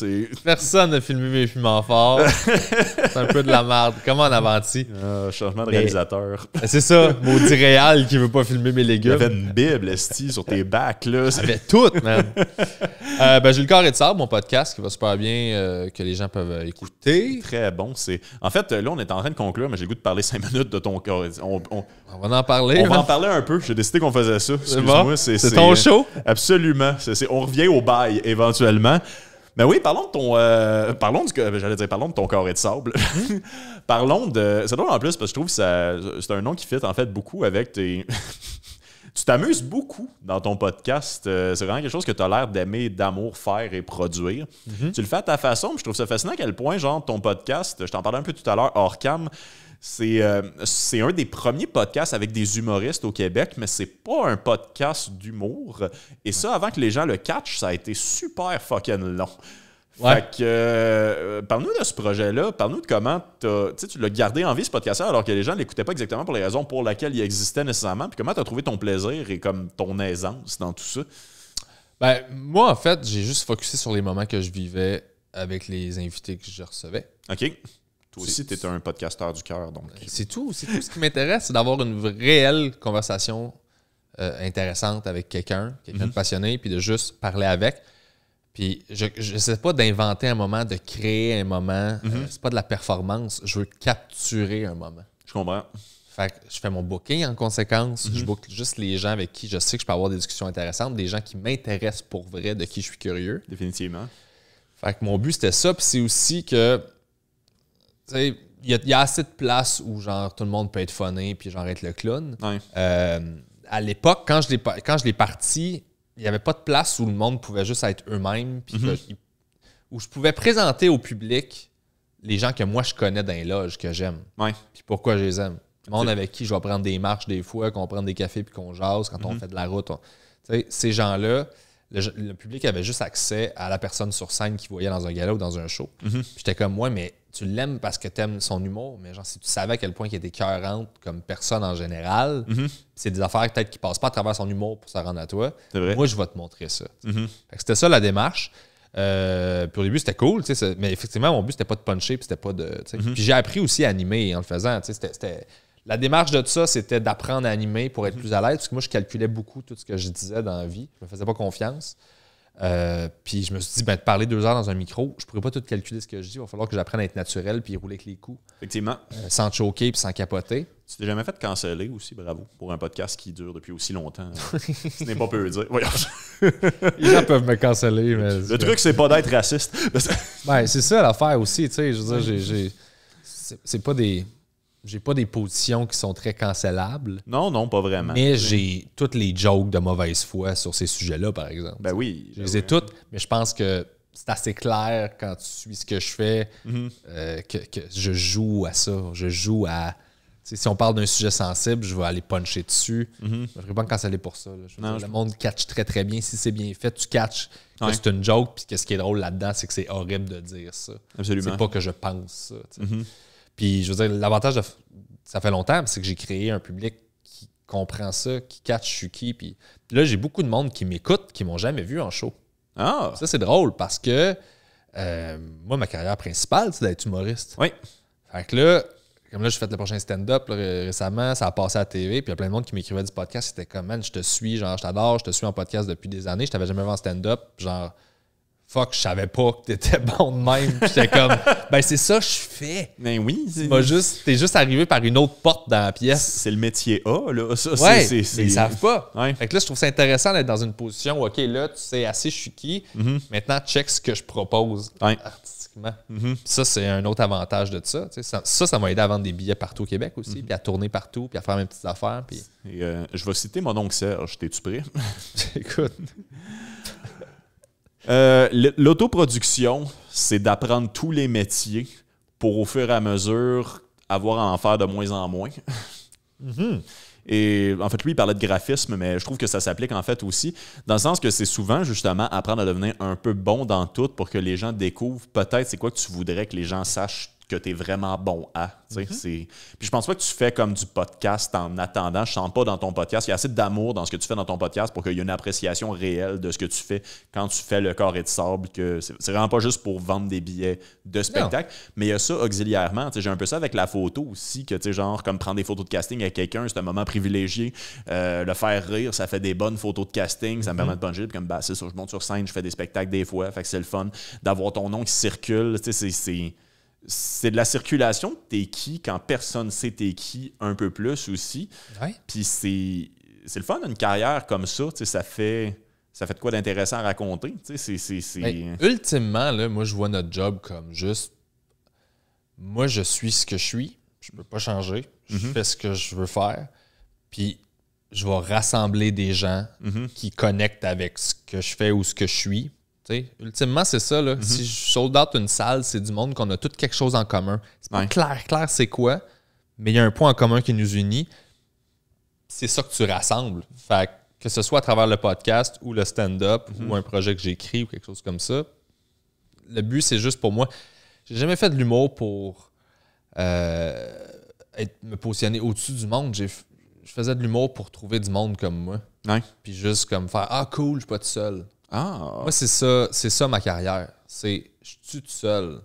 Personne n'a filmé mes piments forts. C'est un peu de la merde. Comment on avantit? Changement de réalisateur. C'est ça, maudit réal qui veut pas filmer mes légumes. Il y avait une bible, esti, sur tes bacs, là. Il y avait tout, man. J'ai le Carré de sable, mon podcast, qui va super bien, que les gens peuvent écouter. Très bon. En fait, là, on est en train de conclure, mais j'ai le goût de parler 5 minutes de ton Carré. On va en parler. On va en parler un peu. J'ai décidé qu'on faisait ça. Excuse-moi. Bon. C'est ton show? Absolument. On revient au bail, éventuellement. Mais oui, parlons de ton carré de sable. Parlons de... C'est drôle en plus, parce que je trouve que c'est un nom qui fit en fait beaucoup avec tes... Tu t'amuses beaucoup dans ton podcast. C'est vraiment quelque chose que tu as l'air d'aimer, d'amour, faire et produire. Tu le fais à ta façon. Puis je trouve ça fascinant à quel point, genre, ton podcast, je t'en parlais un peu tout à l'heure hors cam, c'est un des premiers podcasts avec des humoristes au Québec, mais c'est pas un podcast d'humour. Et ça, avant que les gens le catchent, ça a été super fucking long. Ouais. Fait que, parle-nous de ce projet-là, parle-nous de comment tu l'as gardé en vie, ce podcast-là, alors que les gens ne l'écoutaient pas exactement pour les raisons pour lesquelles il existait nécessairement, puis comment tu as trouvé ton plaisir et comme ton aisance dans tout ça? Ben, moi, en fait, j'ai juste focusé sur les moments que je vivais avec les invités que je recevais. OK. Toi aussi, tu es un podcasteur du cœur, donc. C'est tout. Ce qui m'intéresse, c'est d'avoir une réelle conversation intéressante avec quelqu'un de passionné, puis de juste parler avec. Puis je ne sais pas d'inventer un moment, de créer un moment. C'est pas de la performance. Je veux capturer un moment. Je comprends. Fait que je fais mon booking en conséquence. Je book juste les gens avec qui je sais que je peux avoir des discussions intéressantes, des gens qui m'intéressent pour vrai, de qui je suis curieux. Définitivement. Fait que mon but, c'était ça. Puis c'est aussi que sais, il y a assez de place où genre tout le monde peut être funné puis genre être le clown. Ouais. À l'époque, quand je l'ai parti, il n'y avait pas de place où le monde pouvait juste être eux-mêmes puis où je pouvais présenter au public les gens que moi je connais dans les loges que j'aime. Ouais. Puis pourquoi je les aime. Le monde avec qui je vais prendre des marches des fois, qu'on prend des cafés puis qu'on jase quand on fait de la route. Tu sais, ces gens-là, le public avait juste accès à la personne sur scène qu'il voyait dans un gala ou dans un show. Puis j'étais comme, moi, mais tu l'aimes parce que t'aimes son humour, mais genre, si tu savais à quel point il était écœurante comme personne en général, c'est des affaires peut-être qui passent pas à travers son humour pour se rendre à toi, moi, je vais te montrer ça. Fait que c'était ça la démarche. Puis au début, c'était cool, mais effectivement, mon but, c'était pas de puncher, puis c'était pas de... Puis j'ai appris aussi à animer en le faisant. La démarche de ça, c'était d'apprendre à animer pour être plus à l'aise, parce que moi, je calculais beaucoup tout ce que je disais dans la vie. Je me faisais pas confiance. Puis je me suis dit, de parler 2 heures dans un micro, je pourrais pas tout calculer ce que je dis. Il va falloir que j'apprenne à être naturel puis rouler avec les coups. Effectivement. Sans choquer puis sans capoter. Tu t'es jamais fait canceller aussi, bravo, pour un podcast qui dure depuis aussi longtemps. Ce n'est pas peu dire. Voyons. Les gens peuvent me canceller, mais... Le truc, c'est pas d'être raciste. Ben, c'est ça l'affaire aussi, tu sais. Je veux dire, c'est pas des... J'ai pas des positions qui sont très cancellables. Non, pas vraiment. Mais j'ai toutes les jokes de mauvaise foi sur ces sujets-là, par exemple. Ben oui. Je les ai toutes, mais je pense que c'est assez clair quand tu suis ce que je fais que je joue à ça. Je joue à... Si on parle d'un sujet sensible, je vais aller puncher dessus. Je ne me ferai pas me canceller pour ça. Le monde catch très, très bien. Si c'est bien fait, tu catches que c'est une joke. Puis ce qui est drôle là-dedans, c'est que c'est horrible de dire ça. Absolument. C'est pas que je pense ça. Puis, je veux dire, l'avantage de ça fait longtemps, c'est que j'ai créé un public qui comprend ça, qui catch je suis qui. Puis là, j'ai beaucoup de monde qui m'écoute, qui m'ont jamais vu en show. Ah! Ça, c'est drôle parce que moi, ma carrière principale, c'est d'être humoriste. Oui. Fait que là, comme là, j'ai fait le prochain stand-up là, récemment, ça a passé à la TV, puis il y a plein de monde qui m'écrivait du podcast. C'était comme, man, je te suis, genre, je t'adore, je te suis en podcast depuis des années, je t'avais jamais vu en stand-up. Genre, fuck, je savais pas que t'étais bon de même. Puis j'étais comme, ben c'est ça que je fais. Ben oui. T'es juste arrivé par une autre porte dans la pièce. C'est le métier A, là. Ça, ouais, mais ils savent pas. Ouais. Fait que là, je trouve ça intéressant d'être dans une position où, OK, là, tu sais assez je suis qui. Maintenant, check ce que je propose artistiquement. Puis ça, c'est un autre avantage de ça. Ça m'a aidé à vendre des billets partout au Québec aussi, puis à tourner partout, puis à faire mes petites affaires. Puis... Et, je vais citer mon oncle Serge. T'es-tu prêt? Écoute... L'autoproduction, c'est d'apprendre tous les métiers pour au fur et à mesure avoir à en faire de moins en moins. Et en fait, lui, il parlait de graphisme, mais je trouve que ça s'applique en fait aussi, dans le sens que c'est souvent justement apprendre à devenir un peu bon dans tout pour que les gens découvrent peut-être c'est quoi que tu voudrais que les gens sachent que tu es vraiment bon à. Puis je pense pas que tu fais comme du podcast en attendant. Je sens pas dans ton podcast. Il y a assez d'amour dans ce que tu fais dans ton podcast pour qu'il y ait une appréciation réelle de ce que tu fais quand tu fais le carré de sable. Que c'est vraiment pas juste pour vendre des billets de spectacle. Non. Mais il y a ça auxiliairement. J'ai un peu ça avec la photo aussi, que genre comme prendre des photos de casting avec quelqu'un, c'est un moment privilégié. Le faire rire, ça fait des bonnes photos de casting. Ça me permet de puncher. Puis comme c'est ça, je monte sur scène, je fais des spectacles des fois. Fait que c'est le fun d'avoir ton nom qui circule. C'est de la circulation de t'es qui quand personne sait t'es qui un peu plus aussi. Ouais. Puis c'est le fun d'une carrière comme ça. Ça fait de quoi d'intéressant à raconter. Ultimement, là, moi, je vois notre job comme juste... Moi, je suis ce que je suis. Je peux pas changer. Je fais ce que je veux faire. Puis je vais rassembler des gens qui connectent avec ce que je fais ou ce que je suis. T'sais, ultimement, c'est ça. Là. Si je sold out une salle, c'est du monde qu'on a tout quelque chose en commun. C'est pas clair c'est quoi, mais il y a un point en commun qui nous unit. C'est ça que tu rassembles. Fait que ce soit à travers le podcast ou le stand-up ou un projet que j'écris ou quelque chose comme ça, le but, c'est juste pour moi. J'ai jamais fait de l'humour pour me positionner au-dessus du monde. Je faisais de l'humour pour trouver du monde comme moi. Puis juste comme faire « Ah, cool, je suis pas tout seul ». Moi, c'est ça ma carrière. C'est je suis tout seul,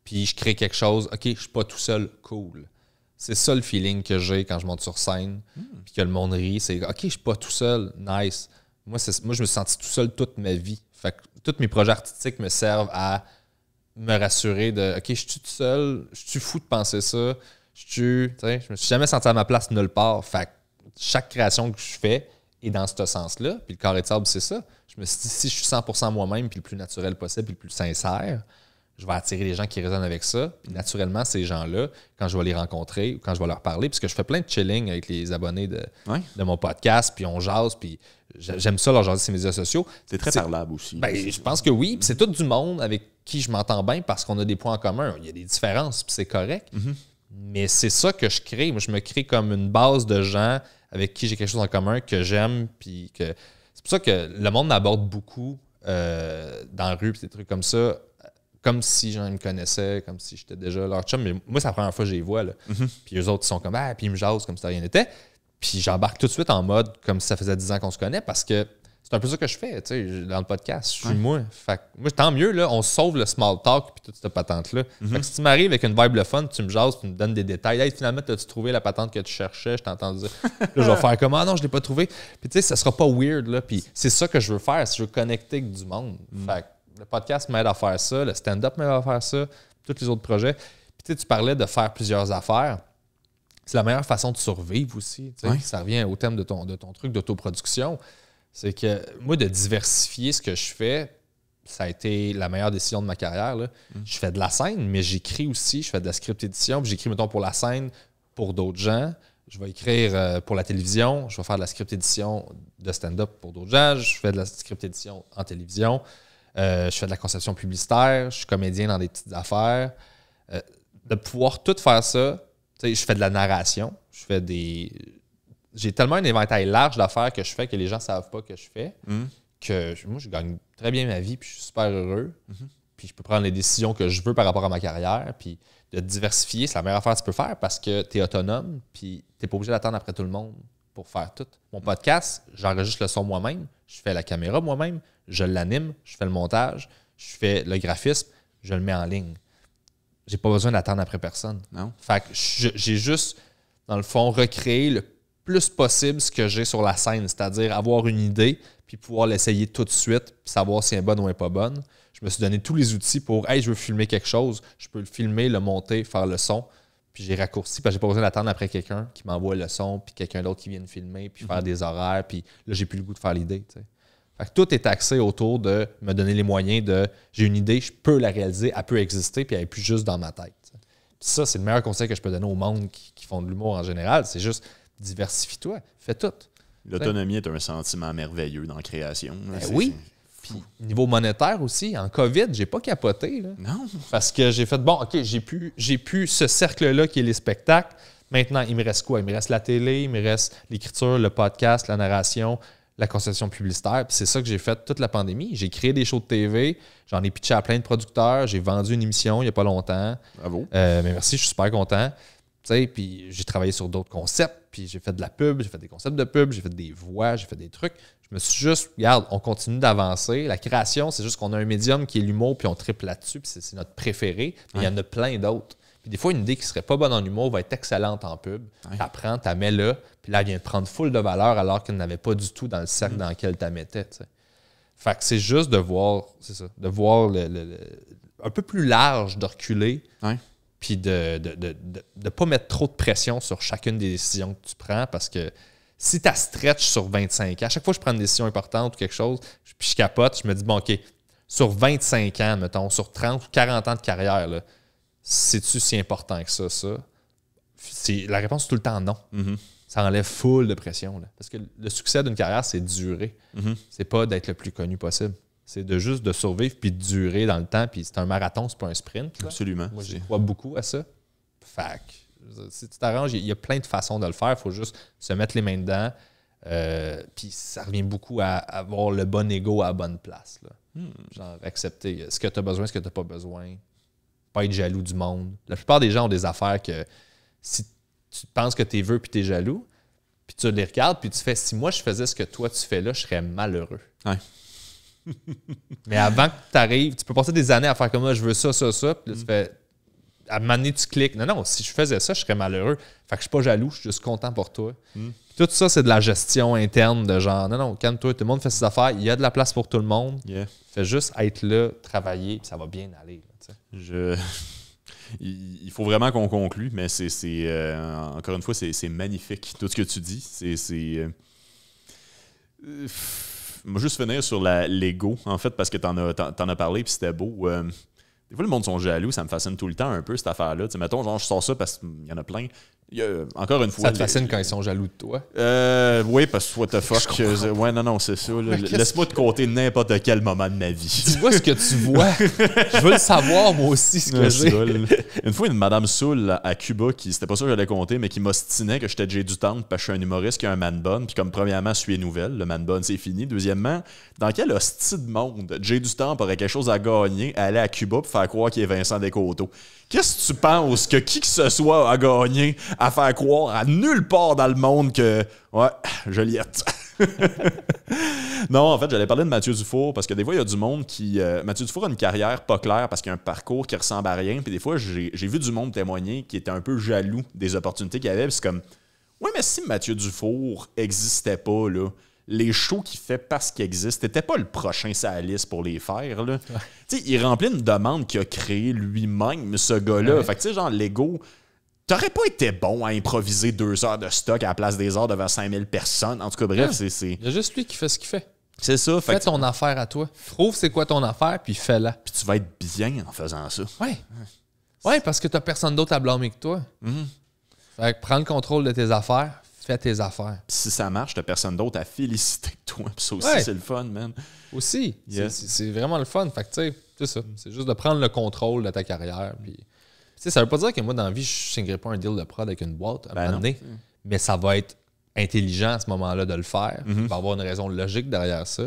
puis je crée quelque chose. OK, je suis pas tout seul, cool. C'est ça le feeling que j'ai quand je monte sur scène, puis que le monde rit. C'est OK, je suis pas tout seul, nice. Moi, je me suis senti tout seul toute ma vie. Fait que tous mes projets artistiques me servent à me rassurer de OK, je suis tout seul, je suis fou de penser ça. Je me suis jamais senti à ma place nulle part. Fait que chaque création que je fais est dans ce sens-là. Puis le carré de sable, c'est ça. Je me suis dit, si je suis 100% moi-même, puis le plus naturel possible, puis le plus sincère, je vais attirer les gens qui résonnent avec ça. Puis naturellement, ces gens-là, quand je vais les rencontrer ou quand je vais leur parler, puisque je fais plein de chilling avec les abonnés de mon podcast, puis on jase, puis j'aime ça leur jaser sur les médias sociaux. C'est très parlable aussi. Ben, je pense que oui. Puis c'est tout du monde avec qui je m'entends bien parce qu'on a des points en commun. Il y a des différences, puis c'est correct. Mais c'est ça que je crée. Moi, je me crée comme une base de gens avec qui j'ai quelque chose en commun que j'aime. Puis que c'est pour ça que le monde m'aborde beaucoup dans la rue, puis des trucs comme ça, comme si j'en me connaissais, comme si j'étais déjà leur chum. Mais moi, c'est la première fois que je les vois. Là. Puis eux autres, ils sont comme, puis ils me jasent comme si rien n'était. Puis j'embarque tout de suite en mode comme si ça faisait 10 ans qu'on se connaît parce que c'est un peu ça que je fais, tu sais, dans le podcast. Je suis moi. Fait que moi, tant mieux, là, on sauve le small talk puis toute cette patente-là. Fait que si tu m'arrives avec une vibe le fun, tu me jases, tu me donnes des détails. Hey, finalement, t'as-tu trouvé la patente que tu cherchais? Je t'entends dire. Là, je vais faire comme, non, je l'ai pas trouvé. Puis tu sais, ça sera pas weird, là. Puis c'est ça que je veux faire, si je veux connecter avec du monde. Fait que le podcast m'aide à faire ça, le stand-up m'aide à faire ça, tous les autres projets. Puis tu parlais de faire plusieurs affaires. C'est la meilleure façon de survivre aussi. Ça revient au thème de ton truc d'autoproduction. C'est que moi, de diversifier ce que je fais, ça a été la meilleure décision de ma carrière. Là. Je fais de la scène, mais j'écris aussi. Je fais de la script édition. Puis j'écris, mettons, pour la scène, pour d'autres gens. Je vais écrire pour la télévision. Je vais faire de la script édition de stand-up pour d'autres gens. Je fais de la script édition en télévision. Je fais de la conception publicitaire. Je suis comédien dans des petites affaires. De pouvoir tout faire ça, je fais de la narration. J'ai tellement un éventail large d'affaires que je fais que les gens ne savent pas que je fais que moi, je gagne très bien ma vie puis je suis super heureux. Puis je peux prendre les décisions que je veux par rapport à ma carrière. Puis de diversifier, c'est la meilleure affaire que tu peux faire parce que tu es autonome puis tu n'es pas obligé d'attendre après tout le monde pour faire tout. Mon podcast, j'enregistre le son moi-même, je fais la caméra moi-même, je l'anime, je fais le montage, je fais le graphisme, je le mets en ligne. J'ai pas besoin d'attendre après personne. Non. Fait que j'ai juste, dans le fond, recréé le plus possible ce que j'ai sur la scène, c'est-à-dire avoir une idée puis pouvoir l'essayer tout de suite puis savoir si elle est bonne ou elle n'est pas bonne. Je me suis donné tous les outils pour « Hey, je veux filmer quelque chose. » Je peux le filmer, le monter, faire le son. Puis j'ai raccourci parce que j'ai pas besoin d'attendre après quelqu'un qui m'envoie le son puis quelqu'un d'autre qui vient filmer puis faire des horaires. Puis là, j'ai plus le goût de faire l'idée. T'sais. Fait que tout est axé autour de me donner les moyens de « J'ai une idée, je peux la réaliser, elle peut exister puis elle n'est plus juste dans ma tête. » Puis ça, c'est le meilleur conseil que je peux donner au monde qui font de l'humour en général. C'est juste diversifie-toi, fais tout. L'autonomie est un sentiment merveilleux dans la création. Oui. Puis niveau monétaire aussi, en COVID, j'ai pas capoté. Là, non. Parce que j'ai fait, bon, OK, j'ai pu ce cercle-là qui est les spectacles. Maintenant, il me reste quoi? Il me reste la télé, il me reste l'écriture, le podcast, la narration, la conception publicitaire. Puis c'est ça que j'ai fait toute la pandémie. J'ai créé des shows de TV, j'en ai pitché à plein de producteurs, j'ai vendu une émission il n'y a pas longtemps. Bravo. Mais merci, je suis super content. Puis j'ai travaillé sur d'autres concepts, puis j'ai fait de la pub, j'ai fait des concepts de pub, j'ai fait des voix, j'ai fait des trucs. Je me suis juste, regarde, on continue d'avancer. La création, c'est juste qu'on a un médium qui est l'humour, puis on triple là-dessus, puis c'est notre préféré. Mais il y en a plein d'autres. Puis des fois, une idée qui serait pas bonne en humour va être excellente en pub. Tu apprends, tu la mets là, puis là, elle vient de prendre full de valeur alors qu'elle n'avait pas du tout dans le cercle dans lequel tu la mettais. T'sais. Fait que c'est juste de voir, c'est ça, de voir un peu plus large, de reculer. Puis de ne pas mettre trop de pression sur chacune des décisions que tu prends parce que si tu as stretch sur 25 ans, à chaque fois que je prends une décision importante ou quelque chose, puis je capote, je me dis, bon, OK, sur 25 ans, mettons, sur 30 ou 40 ans de carrière, là, c'est-tu si important que ça? La réponse est tout le temps non. Ça enlève full de pression. Là, parce que le succès d'une carrière, c'est de durer. C'est pas d'être le plus connu possible. C'est juste de survivre puis de durer dans le temps. Puis c'est un marathon, c'est pas un sprint. Là. Absolument. Moi, j'y crois beaucoup à ça. Fait que, si tu t'arranges, il y a plein de façons de le faire. Il faut juste se mettre les mains dedans. Puis ça revient beaucoup à avoir le bon ego à la bonne place. Là. Genre, accepter ce que tu as besoin, ce que tu n'as pas besoin. Pas être jaloux du monde. La plupart des gens ont des affaires que si tu penses que tu es veux puis tu es jaloux, puis tu les regardes, puis tu fais, si moi je faisais ce que toi tu fais là, je serais malheureux. Ouais. Mais avant que tu arrives, tu peux passer des années à faire comme moi, je veux ça, ça, ça. Puis là, tu fais. À un moment donné, tu cliques. Non, si je faisais ça, je serais malheureux. Fait que je suis pas jaloux, je suis juste content pour toi. Tout ça, c'est de la gestion interne de genre, non, calme-toi, tout le monde fait ses affaires, il y a de la place pour tout le monde. Fais juste être là, travailler, puis ça va bien aller. Là, il faut vraiment qu'on conclue, mais encore une fois, c'est magnifique. Tout ce que tu dis, moi, juste finir sur l'ego, en fait, parce que t'en as parlé, puis c'était beau. Des fois, le monde sont jaloux, ça me fascine tout le temps un peu, cette affaire-là. Tu sais, mettons, genre, je sors ça parce qu'il y en a plein. Encore une fois... Ça te fascine quand ils sont jaloux de toi? Oui, parce que what the fuck. Ouais, non, c'est ça. Laisse-moi de côté n'importe quel moment de ma vie. Tu vois ce que tu vois. Je veux le savoir, moi aussi, ce que j'ai. Une fois, une madame Soul à Cuba, c'était pas sûr que j'allais compter, mais qui m'ostinait que j'étais Jay du Temple parce que je suis un humoriste qui a un man bun. Puis comme premièrement, je suis les nouvelles. Le man bun, c'est fini. Deuxièmement, dans quel hostie de monde Jay du Temple aurait quelque chose à gagner, aller à Cuba pour faire croire qu'il est Vincent Descoteaux? Qu'est-ce que tu penses que qui que ce soit a gagné à faire croire à nulle part dans le monde que... Ouais, Joliette. Non, en fait, j'allais parler de Mathieu Dufour parce que des fois, il y a du monde qui... Mathieu Dufour a une carrière pas claire parce qu'il a un parcours qui ressemble à rien. Puis des fois, j'ai vu du monde témoigner qui était un peu jaloux des opportunités qu'il avait. Puis c'est comme... Ouais, mais si Mathieu Dufour existait pas, là... Les shows qu'il fait parce qu'il existe, t'étais pas le prochain sur la liste pour les faire. Là. Ouais. Tu sais, il remplit une demande qu'il a créée lui-même, ce gars-là. Ouais. Fait que tu sais, genre, Lego, t'aurais pas été bon à improviser 2 heures de stock à la place des heures devant 5000 personnes. En tout cas, bref, ouais. c'est... Il y a juste lui qui fait ce qu'il fait. C'est ça. Fais ton affaire à toi. Trouve c'est quoi ton affaire, puis fais-la. Puis tu vas être bien en faisant ça. Ouais. Ouais, parce que t'as personne d'autre à blâmer que toi. Fait que prends le contrôle de tes affaires. Fais tes affaires. Puis si ça marche, t'as personne d'autre à féliciter que toi. Puis ça aussi, c'est le fun, man. Aussi. Yes. C'est vraiment le fun. Fait que, tu sais, c'est ça. C'est juste de prendre le contrôle de ta carrière. Puis, tu sais, ça veut pas dire que moi, dans la vie, je ne signerai pas un deal de prod avec une boîte à un moment donné. Mais ça va être intelligent à ce moment-là de le faire. Il va y avoir une raison logique derrière ça.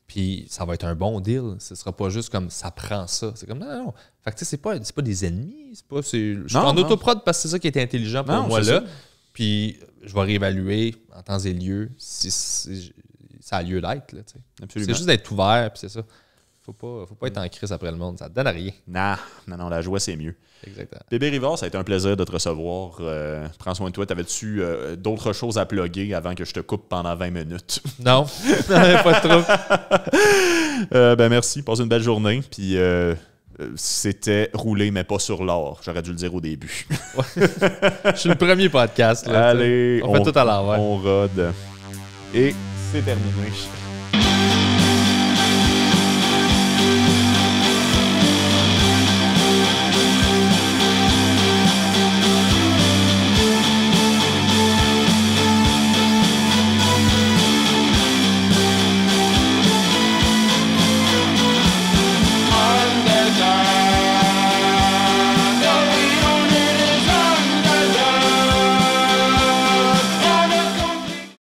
Puis ça va être un bon deal. Ce sera pas juste comme ça prend ça. C'est comme non. Fait que, tu sais, c'est pas des ennemis. Je suis en autoprod parce que c'est ça qui était intelligent pour moi là. Puis je vais réévaluer en temps et lieu si ça a lieu d'être. C'est juste d'être ouvert, puis c'est ça. Faut pas être en crise après le monde. Ça te donne à rien. Non, la joie, c'est mieux. Exactement. Bébé Rivard, ça a été un plaisir de te recevoir. Prends soin de toi. T'avais-tu d'autres choses à plugger avant que je te coupe pendant 20 minutes? Non, pas trop. Merci. Passe une belle journée. Puis... c'était roulé, mais pas sur l'or. J'aurais dû le dire au début. Je suis le premier podcast. Là, allez, on fait tout à l'envers. On rode. Et c'est terminé.